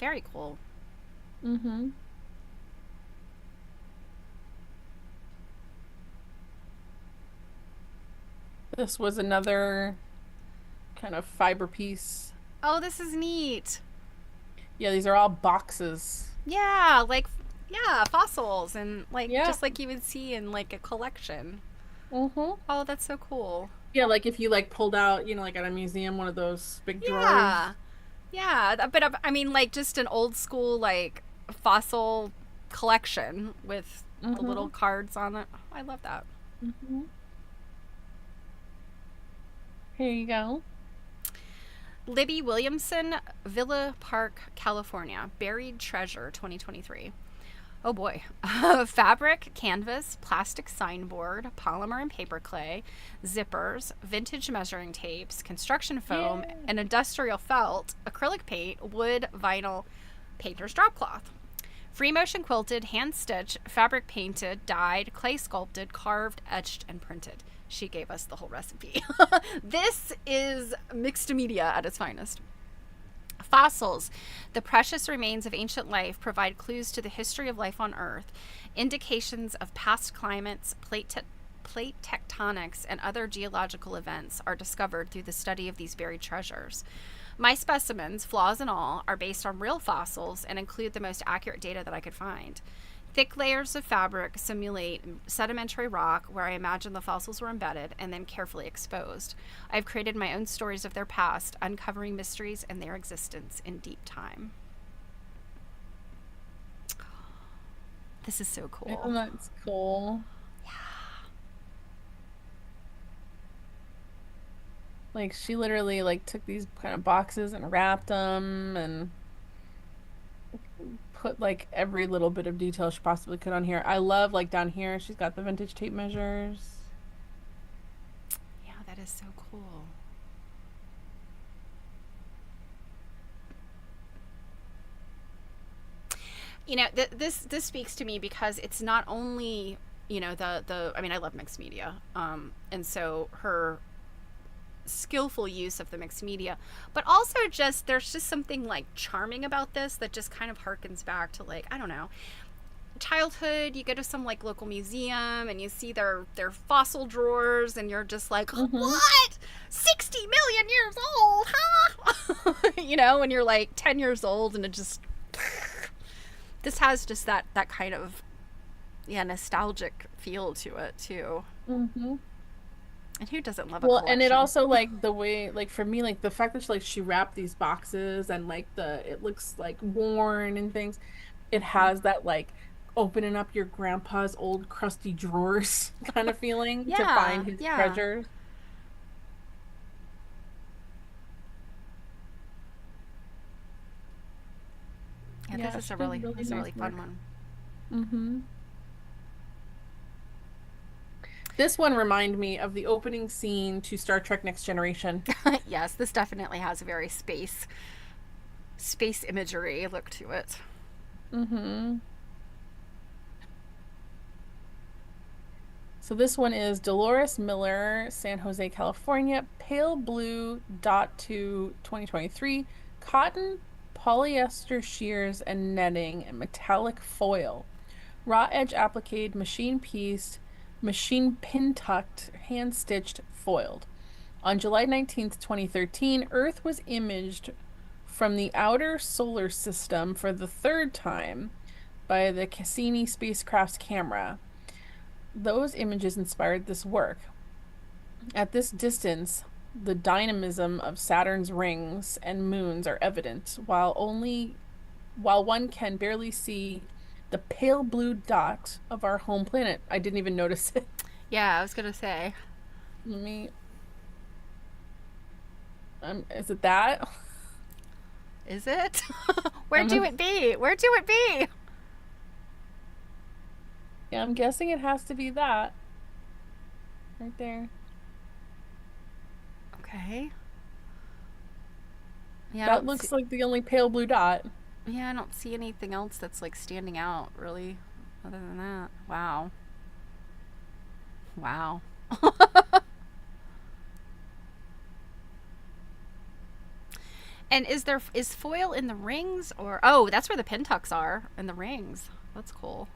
very cool. Mm-hmm. This was another kind of fiber piece. Oh, this is neat. Yeah, these are all boxes. Yeah, like yeah, fossils and like Yeah. just like you would see in like a collection. Mm-hmm. Oh, that's so cool. Yeah, like if you like pulled out, like at a museum, one of those big drawers. Yeah. Yeah, but I mean like just an old school like fossil collection with the little Mm-hmm. cards on it. I love that. Mm-hmm. Here you go. Libby Williamson, Villa Park, California. Buried Treasure 2023. Oh boy. Fabric, canvas, plastic signboard, polymer and paper clay, zippers, vintage measuring tapes, construction foam, Yeah. and industrial felt, acrylic paint, wood, vinyl, painter's drop cloth. Free motion quilted, hand stitched, fabric painted, dyed, clay sculpted, carved, etched, and printed. She gave us the whole recipe. This is mixed media at its finest. Fossils, the precious remains of ancient life, provide clues to the history of life on Earth, indications of past climates, plate tectonics, and other geological events are discovered through the study of these buried treasures. My specimens, flaws and all, are based on real fossils and include the most accurate data that I could find. Thick layers of fabric simulate sedimentary rock where I imagine the fossils were embedded and then carefully exposed. I've created my own stories of their past, uncovering mysteries and their existence in deep time. This is so cool. Isn't that cool? Like she literally like took these kind of boxes and wrapped them and put like every little bit of detail she possibly could on here. I love like down here she's got the vintage tape measures. Yeah, that is so cool. This speaks to me because it's not only the I mean I love mixed media, and so her skillful use of the mixed media, but also just there's just something like charming about this that just kind of harkens back to like I don't know childhood. You go to some like local museum and you see their fossil drawers and you're just like Mm-hmm. what 60 million years old, huh? When you're like 10 years old and it just this has just that kind of nostalgic feel to it too. Mm-hmm. And who doesn't love a Well, and it collection? also like the way like for me like the fact that she wrapped these boxes and like it looks like worn and things. It has that like opening up your grandpa's old crusty drawers kind of feeling to Yeah, find his yeah. treasures. Yeah, Yeah, she did really this is a nice really fun work. one. Mm-hmm. This one reminded me of the opening scene to Star Trek Next Generation. Yes, this definitely has a very space imagery look to it. Mm-hmm. So this one is Dolores Miller, San Jose, California, pale blue dot to 2023, cotton, polyester shears and netting, and metallic foil. Raw edge applique, machine pieced, machine pin tucked, hand stitched, foiled. On July 19th, 2013, Earth was imaged from the outer solar system for the third time by the Cassini spacecraft's camera. Those images inspired this work. At this distance, the dynamism of Saturn's rings and moons are evident, while one can barely see the pale blue dot of our home planet. I didn't even notice it. Yeah, I was gonna say. Let me is it that? Is it? Where I'm do it be? Where do it be? Yeah, I'm guessing it has to be that. Right there. Okay. Yeah, That looks like the only pale blue dot. yeah, I don't see anything else that's like standing out really other than that. Wow. Wow. And is foil in the rings or oh, that's where the pin tucks are in the rings. That's cool.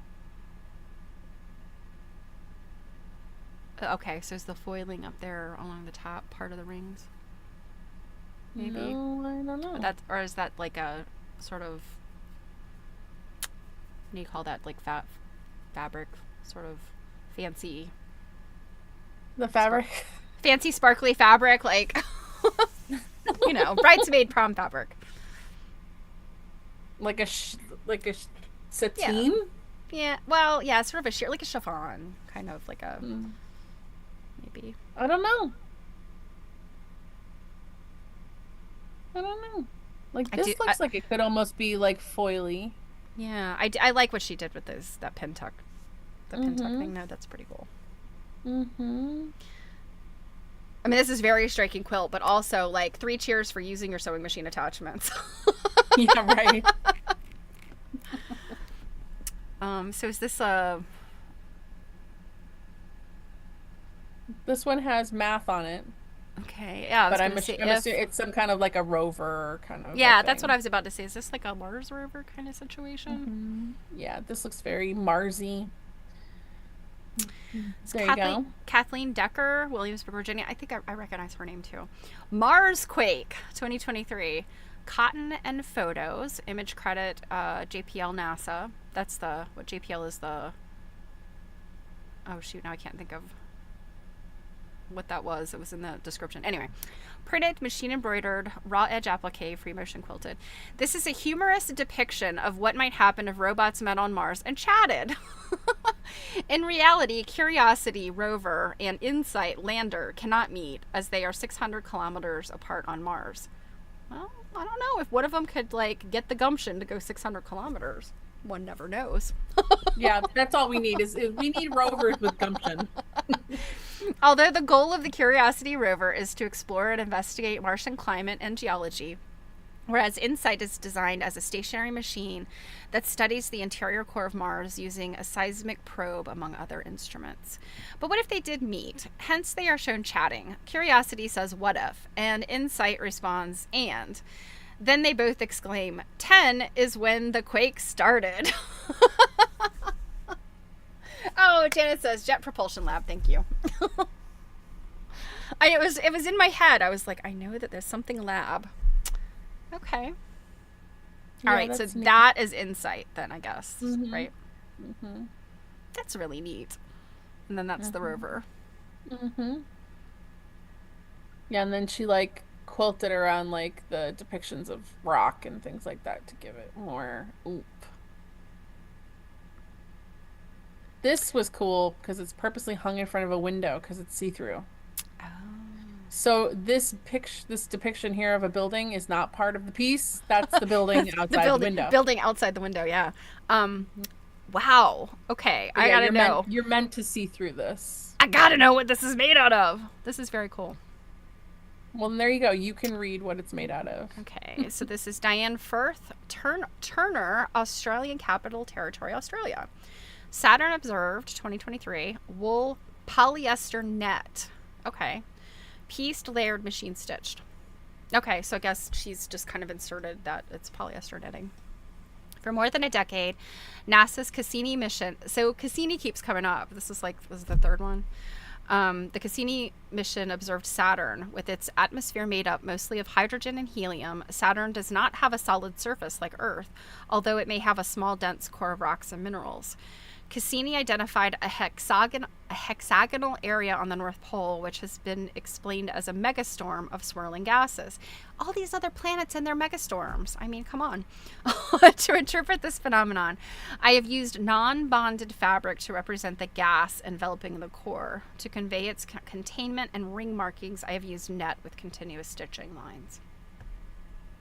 Okay, so is the foiling up there along the top part of the rings? Maybe. No, I don't know. Or is that like a sort of what do you call that? Like fabric, sort of fancy, The fabric. fancy sparkly fabric, like bridesmaid prom fabric. like a Yeah. sateen. Yeah. Well, yeah, sort of a sheer, like a chiffon, kind of like a Mm. maybe. I don't know. I don't know. Like this looks like it could almost be like foily. Yeah, I like what she did with that pin tuck, pin tuck thing. No, that's pretty cool. Mm-hmm. I mean, this is very striking quilt, but also like 3 cheers for using your sewing machine attachments. Yeah, right. So is this This one has math on it, okay? Yeah, I was but I'm gonna say assuming it's some kind of like a rover kind of. yeah, a that's thing. what I was about to say. Is this like a Mars rover kind of situation? Yeah, this looks very Marsy. It's There you go. Kathleen Decker, Williamsburg, Virginia. I think I recognize her name too. Mars Quake 2023. Cotton and photos. Image credit JPL NASA. That's what JPL is the. Oh shoot! Now I can't think of what that was. It was in the description. Anyway, printed, machine embroidered, raw edge applique, free motion quilted. This is a humorous depiction of what might happen if robots met on Mars and chatted. In reality, Curiosity rover and InSight lander cannot meet as they are 600 kilometers apart on Mars. Well, I don't know if one of them could like get the gumption to go 600 kilometers. One never knows. Yeah, that's all we need is we need rovers with gumption. Although the goal of the Curiosity rover is to explore and investigate Martian climate and geology, whereas InSight is designed as a stationary machine that studies the interior core of Mars using a seismic probe, among other instruments. But what if they did meet? Hence, they are shown chatting. Curiosity says, "What if?" And InSight responds, "And." Then they both exclaim, 10 is when the quake started. Oh, Janet says, Jet Propulsion Lab, thank you. It was in my head. I was like, I know that there's something lab. Okay. Yeah, All right, so that's neat. that is InSight then, I guess, right? Mm-hmm. That's really neat. And then that's the rover. Mm-hmm. Yeah, and then she like quilted around like the depictions of rock and things like that to give it more oomph. This was cool because it's purposely hung in front of a window because it's see-through. Oh. So this depiction here of a building is not part of the piece. That's the building The outside the window. building outside the window, yeah. Wow. Okay, But I yeah, gotta know. you're meant to see through this. I gotta know what this is made out of. This is very cool. Well, there you go. You can read what it's made out of. Okay, so this is Diane Firth, Turner, Australian Capital Territory, Australia. Saturn observed 2023 wool polyester net. Okay, pieced, layered, machine stitched. Okay, so I guess she's just kind of inserted that it's polyester netting. For more than a decade, NASA's Cassini mission. So Cassini keeps coming up. This is the third one. The Cassini mission observed Saturn with its atmosphere made up mostly of hydrogen and helium. Saturn does not have a solid surface like Earth, although it may have a small, dense core of rocks and minerals. Cassini identified a hexagonal area on the North Pole, which has been explained as a megastorm of swirling gases. All these other planets and their megastorms. I mean, come on. To interpret this phenomenon, I have used non-bonded fabric to represent the gas enveloping the core. To convey its containment and ring markings, I have used net with continuous stitching lines.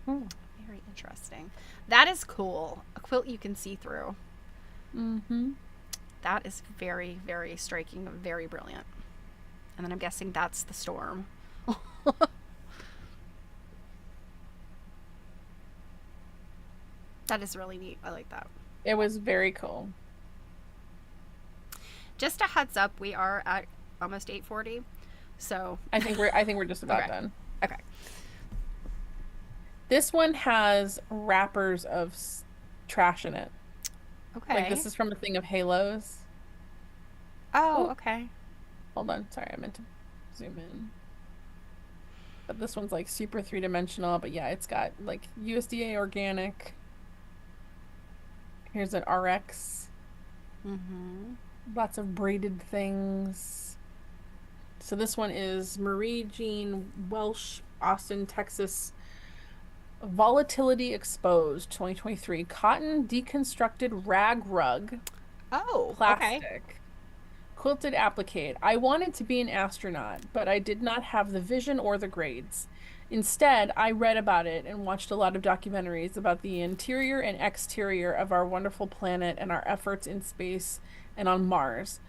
Very interesting. That is cool. A quilt you can see through. Mm-hmm. That is very, very striking, very brilliant. And then I'm guessing that's the storm. That is really neat. I like that. It was very cool. Just a heads up, we are at almost 8:40. So I think we're just about okay. done. Okay. This one has wrappers of trash in it. Okay. Like this is from a thing of halos. Oh, okay. Hold on. Sorry, I meant to zoom in. But this one's like super three-dimensional, but yeah, it's got like USDA organic. Here's an RX. Mm-hmm. Lots of braided things. So this one is Marie Jean Welsh, Austin, Texas. Volatility Exposed 2023 cotton deconstructed rag rug. Oh, Plastic. okay. Quilted applique. I wanted to be an astronaut, but I did not have the vision or the grades. Instead, I read about it and watched a lot of documentaries about the interior and exterior of our wonderful planet and our efforts in space and on Mars.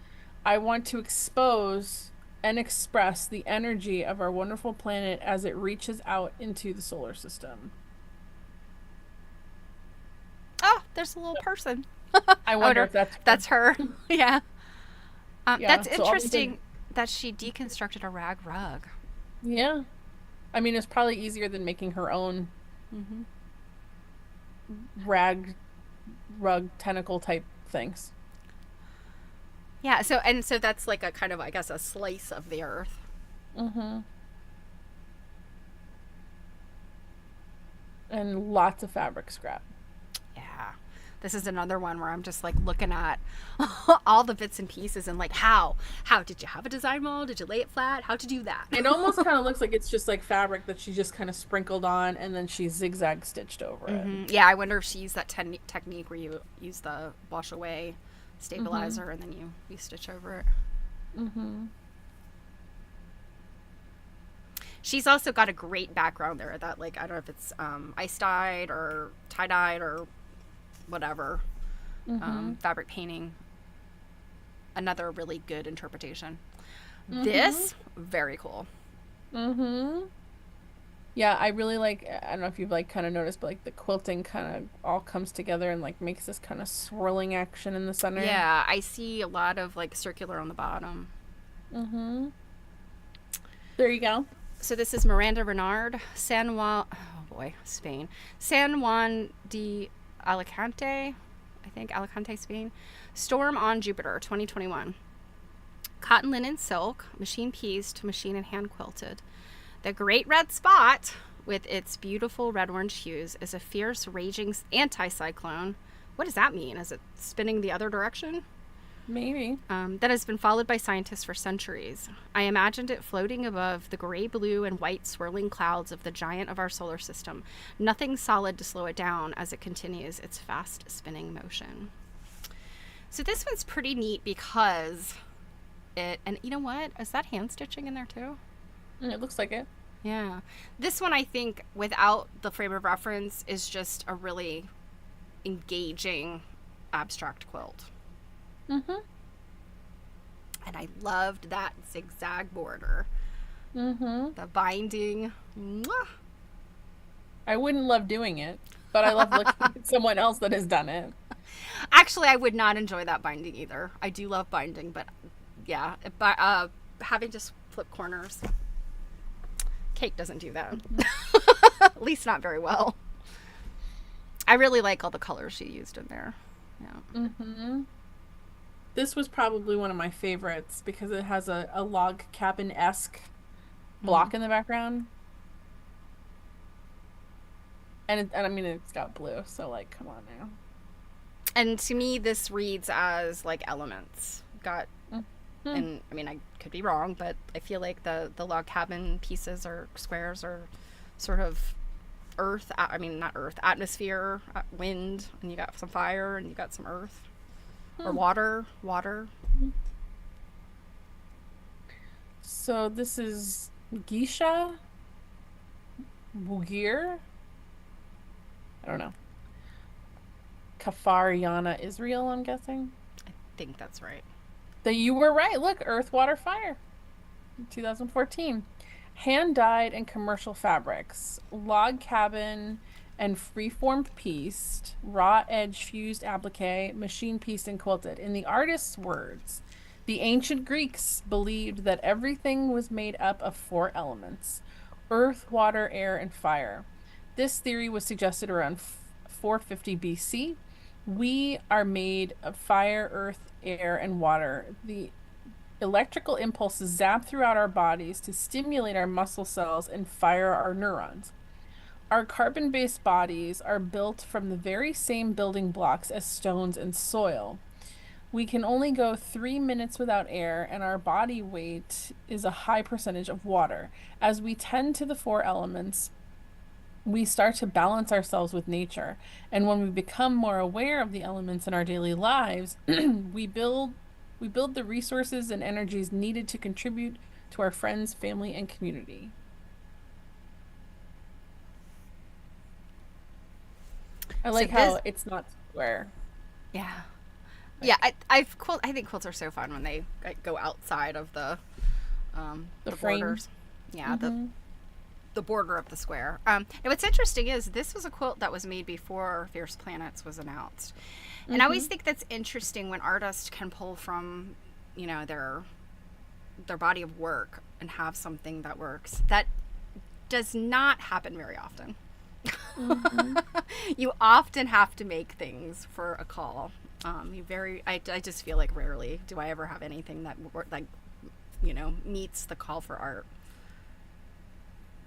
I want to expose and express the energy of our wonderful planet as it reaches out into the solar system. Oh, there's a little person. I wonder if that's her. Yeah. Yeah, that's so interesting that she deconstructed a rag rug. Yeah. I mean, it's probably easier than making her own rag rug tentacle type things. Yeah, so that's like a kind of, I guess, a slice of the earth. Mm-hmm. And lots of fabric scrap. Yeah. This is another one where I'm just like looking at all the bits and pieces and like, how did you have a design mold? Did you lay it flat? How'd you do that? It almost kind of looks like it's just like fabric that she just kind of sprinkled on and then she zigzag stitched over it. Yeah, I wonder if she used that technique where you use the wash away stabilizer and then you stitch over it. Mm-hmm. She's also got a great background there that, like, I don't know if it's ice dyed or tie dyed or whatever, fabric painting. Another really good interpretation. This, very cool. Yeah, I really like, I don't know if you've like kind of noticed, but like the quilting kind of all comes together and like makes this kind of swirling action in the center. Yeah, I see a lot of like circular on the bottom. There you go. So this is Miranda Renard, San Juan, Spain. San Juan de Alicante, I think, Alicante, Spain. Storm on Jupiter, 2021. Cotton linen silk, machine pieced, machine and hand quilted. The great red spot, with its beautiful red-orange hues, is a fierce, raging anticyclone. What does that mean? Is it spinning the other direction? Maybe. That has been followed by scientists for centuries. I imagined it floating above the gray, blue, and white swirling clouds of the giant of our solar system. Nothing solid to slow it down as it continues its fast spinning motion. So this one's pretty neat because and you know what? Is that hand stitching in there too? It looks like it. Yeah. This one, I think, without the frame of reference, is just a really engaging abstract quilt. Mm-hmm. And I loved that zigzag border. Mm-hmm. The binding. Mwah. I wouldn't love doing it, but I love looking at someone else that has done it. Actually, I would not enjoy that binding either. I do love binding, but yeah, having just flip corners. Kate doesn't do that. At least not very well. I really like all the colors she used in there. Yeah. Mm-hmm. This was probably one of my favorites because it has a log cabin-esque block in the background. And I mean, it's got blue, so like, come on now. And to me, this reads as like elements. Got, Mm-hmm. and I mean, I could be wrong, but I feel like the log cabin pieces or squares are sort of earth. I mean, not earth, atmosphere, wind, and you got some fire, and you got some earth or water. So this is Geisha Bugir. I don't know. Kafar Yana Israel, I'm guessing. I think that's right. You were right. Look, Earth, Water, Fire. 2014. Hand-dyed and commercial fabrics. Log cabin and freeformed pieced. Raw edge fused applique. Machine pieced and quilted. In the artist's words, the ancient Greeks believed that everything was made up of 4 elements: earth, water, air, and fire. This theory was suggested around 450 BC. We are made of fire, earth, air, and water. The electrical impulses zap throughout our bodies to stimulate our muscle cells and fire our neurons. Our carbon-based bodies are built from the very same building blocks as stones and soil. We can only go 3 minutes without air, and our body weight is a high percentage of water. As we tend to the 4 elements, we start to balance ourselves with nature. And when we become more aware of the elements in our daily lives, we build the resources and energies needed to contribute to our friends, family, and community. I like how it's not square. Yeah. Yeah, I think quilts are so fun when they go outside of the borders. Yeah, the border of the square. And what's interesting is this was a quilt that was made before Fierce Planets was announced. And I always think that's interesting when artists can pull from, you know, their body of work and have something that works. That does not happen very often. You often have to make things for a call. I just feel like rarely do I ever have anything that like, you know, meets the call for art.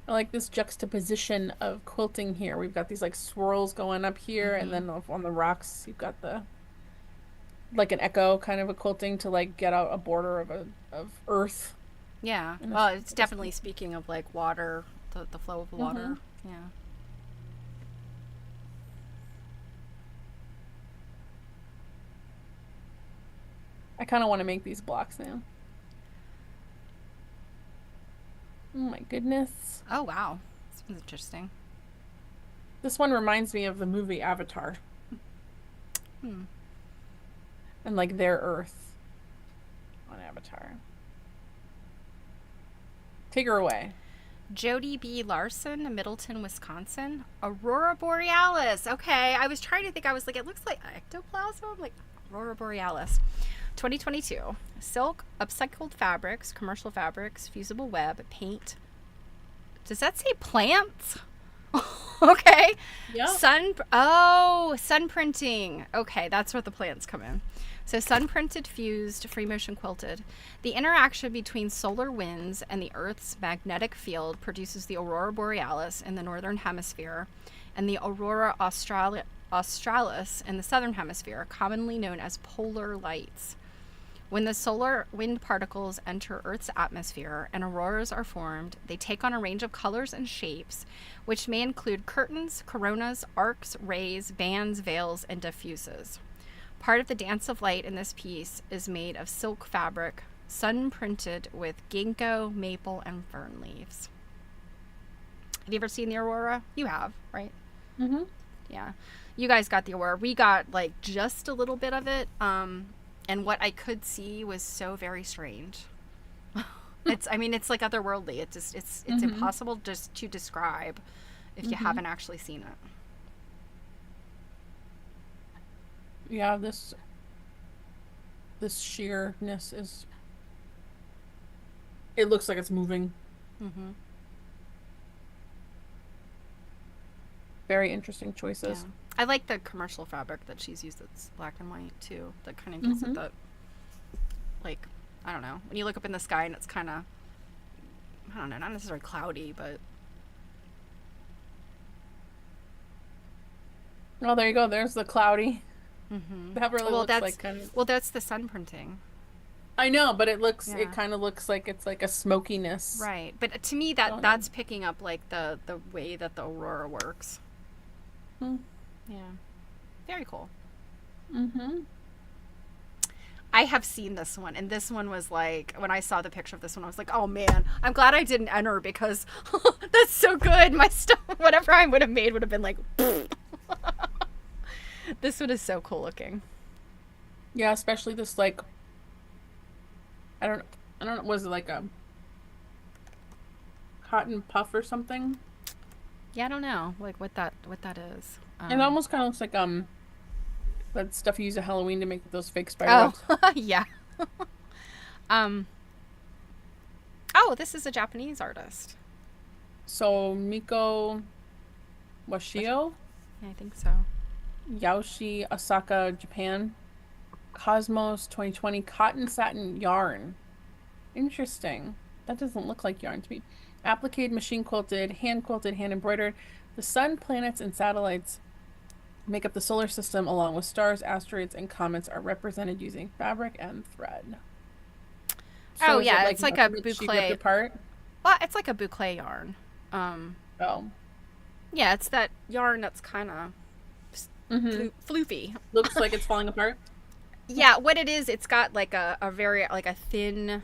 I like this juxtaposition of quilting here. We've got these like swirls going up here, and then on the rocks you've got the like an echo kind of a quilting to like get out a border of earth. Yeah. Well, it's definitely speaking of like water, the flow of water. Yeah. I kind of want to make these blocks now. Oh my goodness. Oh, wow. This one's interesting. This one reminds me of the movie Avatar. And like their Earth on Avatar. Take her away. Jody B. Larson, Middleton, Wisconsin. Aurora Borealis. Okay, I was trying to think. I was like, it looks like ectoplasm. Like Aurora Borealis. 2022. Silk, upcycled fabrics, commercial fabrics, fusible web, paint. Does that say plants? Okay. Yeah. Sun printing. Okay, that's where the plants come in. So sun printed, fused, free motion quilted. The interaction between solar winds and the Earth's magnetic field produces the Aurora Borealis in the northern hemisphere and the Aurora Australis in the southern hemisphere, commonly known as polar lights. When the solar wind particles enter Earth's atmosphere and auroras are formed, they take on a range of colors and shapes, which may include curtains, coronas, arcs, rays, bands, veils, and diffuses. Part of the dance of light in this piece is made of silk fabric, sun printed with ginkgo, maple, and fern leaves. Have you ever seen the aurora? You have, right? Mm-hmm. Yeah. You guys got the aurora. We got like just a little bit of it. And what I could see was so very strange. It's like otherworldly. It's impossible just to describe if you haven't actually seen it. Yeah, this sheerness is, it looks like it's moving. Mm-hmm. Very interesting choices. Yeah. I like the commercial fabric that she's used that's black and white too. That kind of gives it that, like, I don't know. When you look up in the sky and it's kind of, I don't know, not necessarily cloudy, but. Oh, there you go. There's the cloudy. Mm-hmm. That really looks like kind of. Well, that's the sun printing. I know, but it kind of looks like it's like a smokiness. Right, but to me that's picking up like the way that the aurora works. Yeah, very cool. Mm-hmm. I have seen this one, and this one was like, when I saw the picture of this one, I was like, oh man, I'm glad I didn't enter because that's so good. My stuff, whatever I would have made would have been like, this one is so cool looking. Yeah, especially this like, I don't know, was it like a cotton puff or something? Yeah, I don't know, like what that is. It almost kind of looks like that stuff you use at Halloween to make those fake spider webs. Yeah. This is a Japanese artist. So Miko Washio? Yeah, I think so. Yaoshi, Osaka, Japan. Cosmos 2020 cotton satin yarn. Interesting. That doesn't look like yarn to me. Applique, machine quilted, hand embroidered. The sun, planets, and satellites make up the solar system, along with stars, asteroids, and comets are represented using fabric and thread. So it's like a boucle. Apart? Well, it's like a boucle yarn. Oh. Yeah, it's that yarn that's kind of floofy. Looks like it's falling apart. Yeah, what it is, it's got like a very like a thin.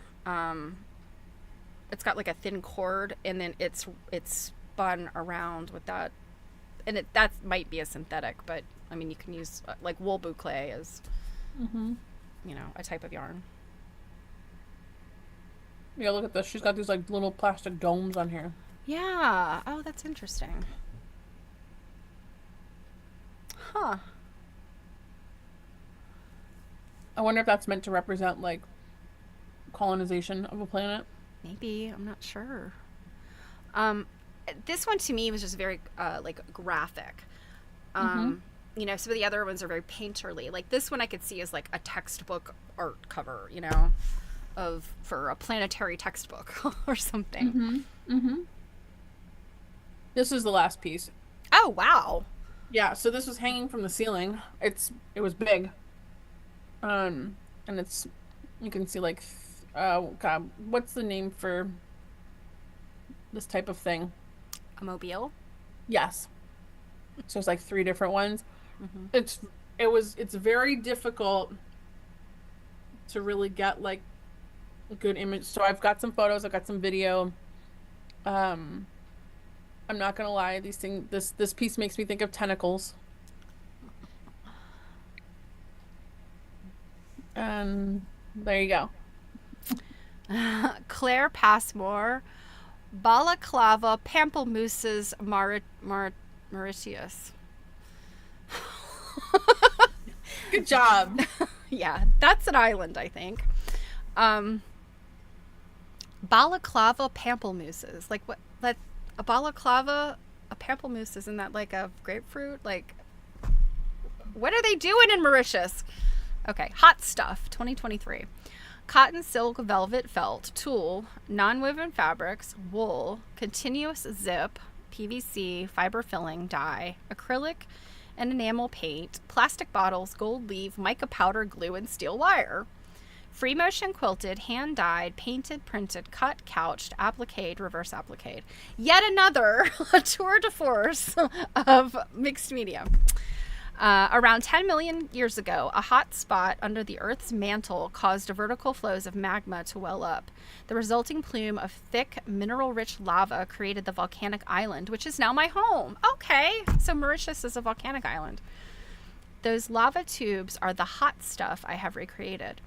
It's got like a thin cord, and then it's spun around with that, and that might be a synthetic, but I mean you can use like wool boucle as, a type of yarn. Yeah, look at this. She's got these like little plastic domes on here. Yeah. Oh, that's interesting. Huh. I wonder if that's meant to represent like colonization of a planet. Maybe, I'm not sure. This one to me was just very like graphic. Some of the other ones are very painterly. Like this one I could see as like a textbook art cover, for a planetary textbook or something. This is the last piece. Oh, wow. Yeah, so this was hanging from the ceiling. It was big. And you can see like, God, what's the name for this type of thing? A mobile? Yes. So it's like 3 different ones. It's very difficult to really get like a good image. So I've got some photos, I've got some video. I'm not gonna lie, this piece makes me think of tentacles. And there you go. Claire Passmore, Balaclava Pamplemousses Mauritius. Good job. Yeah, that's an island, I think. Balaclava Pamplemousses. Like what? A balaclava, a pamplemousse, isn't that like a grapefruit? Like, what are they doing in Mauritius? Okay, hot stuff, 2023. Cotton, silk, velvet, felt, tulle, non-woven fabrics, wool, continuous zip, PVC, fiber filling, dye, acrylic and enamel paint, plastic bottles, gold leaf, mica powder, glue, and steel wire. Free motion quilted, hand dyed, painted, printed, cut, couched, appliqued, reverse appliqued. Yet another tour de force of mixed media. Around 10 million years ago, a hot spot under the Earth's mantle caused vertical flows of magma to well up. The resulting plume of thick, mineral-rich lava created the volcanic island, which is now my home. Okay, so Mauritius is a volcanic island. Those lava tubes are the hot stuff I have recreated.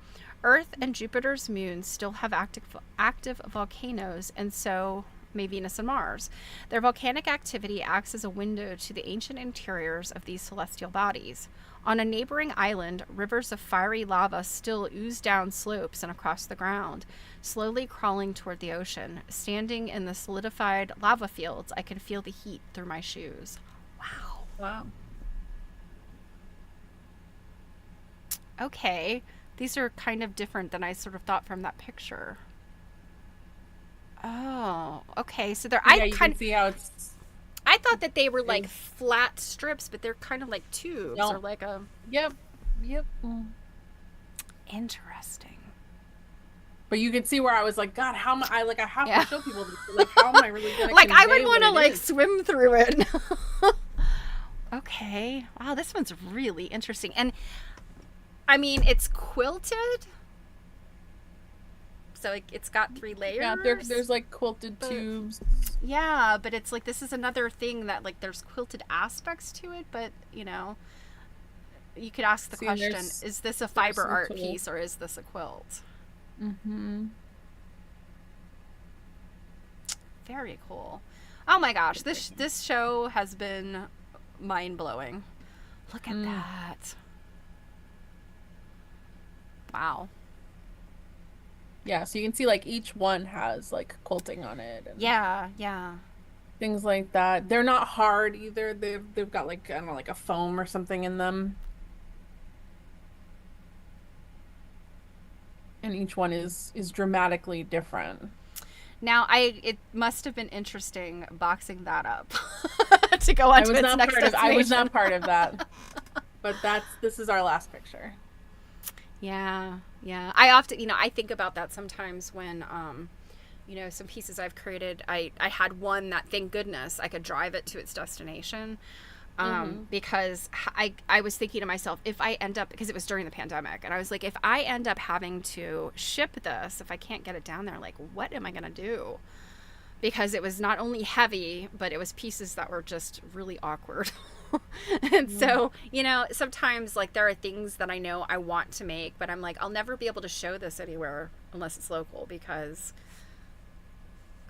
Earth and Jupiter's moons still have active volcanoes, and so may Venus and Mars. Their volcanic activity acts as a window to the ancient interiors of these celestial bodies. On a neighboring island, rivers of fiery lava still ooze down slopes and across the ground, slowly crawling toward the ocean. Standing in the solidified lava fields, I can feel the heat through my shoes. Wow. Wow. Okay. These are kind of different than I sort of thought from that picture. Oh, okay. So they're Yeah, you can see how it's. I thought that they were like flat strips, but they're kind of like tubes No. or like a. Yep. Interesting. But you can see where I was like, God, how am I? Like, I have to show people this. Like, how am I really gonna? Like, I would convey want to what it like is? swim through it. Okay. Wow, this one's really interesting. And I mean, it's quilted. So like, it's got 3 layers. Yeah, there's like quilted tubes. Yeah, but it's like, this is another thing that like there's quilted aspects to it, but you know, you could ask the question, is this a fiber art piece or is this a quilt? Mm-hmm. Very cool. Oh my gosh, this show has been mind-blowing. Look at that. Wow. Yeah, so you can see like each one has like quilting on it. And Yeah. things like that. They're not hard either. They've got like, I don't know, like a foam or something in them. And each one is dramatically different. Now, it must have been interesting boxing that up to go on to its next destination. I was not part of that. But this is our last picture. Yeah. I often, I think about that sometimes when, some pieces I've created, I had one that, thank goodness, I could drive it to its destination. Because I was thinking to myself, if I end up, because it was during the pandemic, and I was like, if I end up having to ship this, if I can't get it down there, like, what am I going to do? Because it was not only heavy, but it was pieces that were just really awkward. And so, sometimes like there are things that I know I want to make, but I'm like, I'll never be able to show this anywhere unless it's local, because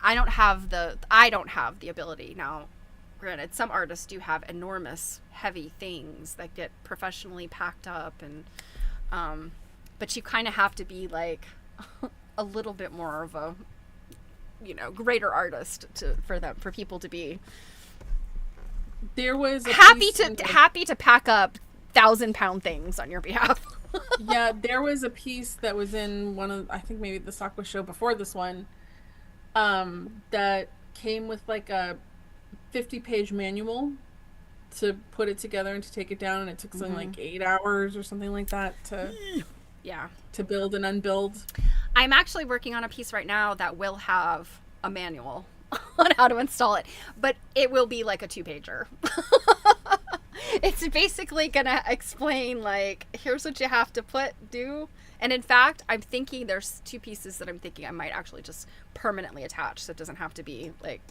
I don't have the ability. Now, granted, some artists do have enormous heavy things that get professionally packed up, and but you kind of have to be like a little bit more of a greater artist for people to be There was a happy to pack up 1,000-pound things on your behalf. Yeah, there was a piece that was in one of, I think maybe the SAQA show before this one, that came with like a 50-page manual to put it together and to take it down, and it took something like 8 hours or something like that to build and unbuild. I'm actually working on a piece right now that will have a manual on how to install it, but it will be like a 2-pager. It's basically gonna explain like, here's what you have to do. And in fact, I'm thinking there's 2 pieces that I'm thinking I might actually just permanently attach, so it doesn't have to be like,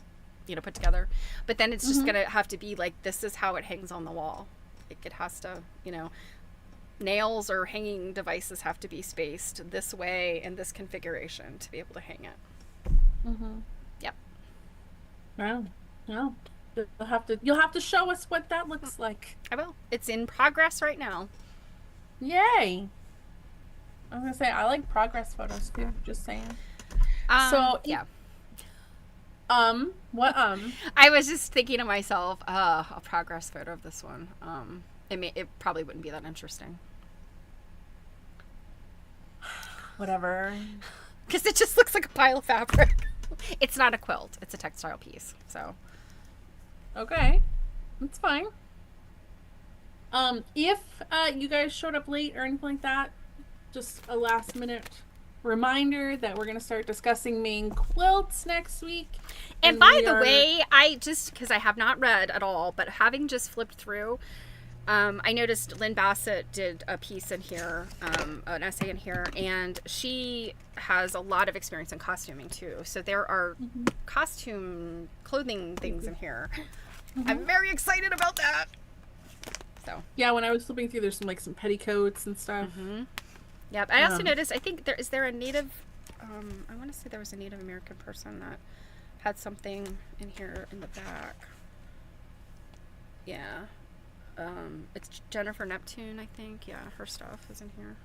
put together. But then it's just gonna have to be like, this is how it hangs on the wall. Like, it has to, nails or hanging devices have to be spaced this way in this configuration to be able to hang it. Yep. Wow. Well, you'll have to show us what that looks like. I will. It's in progress right now. Yay. I was gonna say, I like progress photos too, just saying. Yeah. What I was just thinking to myself, a progress photo of this one. It probably wouldn't be that interesting. Whatever. Because it just looks like a pile of fabric. It's not a quilt. It's a textile piece. So. Okay. That's fine. If you guys showed up late or anything like that, just a last minute reminder that we're going to start discussing Maine quilts next week. And by the way, I just, because I have not read at all, but having just flipped through, I noticed Lynn Bassett did a piece in here, an essay in here, and she has a lot of experience in costuming too. So there are costume clothing things in here. I'm very excited about that. So yeah, when I was flipping through, there's some petticoats and stuff. Yep. I also noticed, I think is there a Native, I want to say there was a Native American person that had something in here in the back. Yeah. It's Jennifer Neptune, I think. Yeah, her stuff is in here.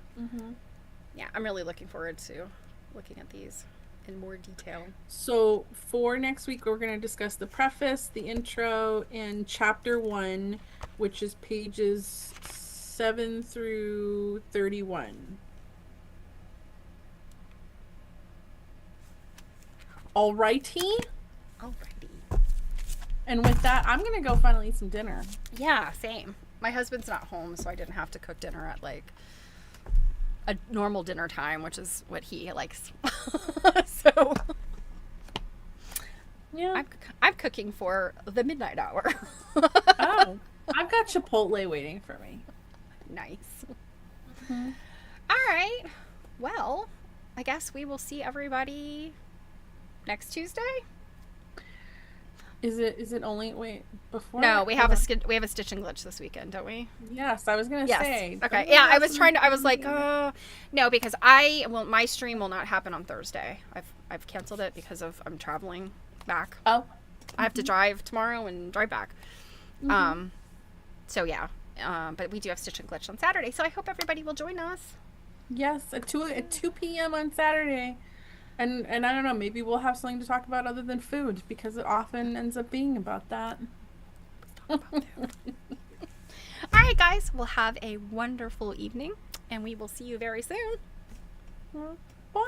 Yeah, I'm really looking forward to looking at these in more detail. So for next week, we're going to discuss the preface, the intro, and chapter 1, which is pages 7 through 31. Alrighty. And with that, I'm going to go finally eat some dinner. Yeah, same. My husband's not home, so I didn't have to cook dinner at like a normal dinner time, which is what he likes. So yeah, I'm cooking for the midnight hour. Oh, I've got Chipotle waiting for me. Nice. All right. Well, I guess we will see everybody next Tuesday. Is it only before? No, we have a stitch and glitch this weekend, don't we? Yes, I was gonna say. Okay. Yeah, I was like, no, because my stream will not happen on Thursday. I've canceled it because I'm traveling back. Oh. I have to drive tomorrow and drive back. So yeah. But we do have stitch and glitch on Saturday, so I hope everybody will join us. Yes, at 2 p.m. on Saturday. And I don't know, maybe we'll have something to talk about other than food, because it often ends up being about that. All right, guys, we'll have a wonderful evening, and we will see you very soon. Bye.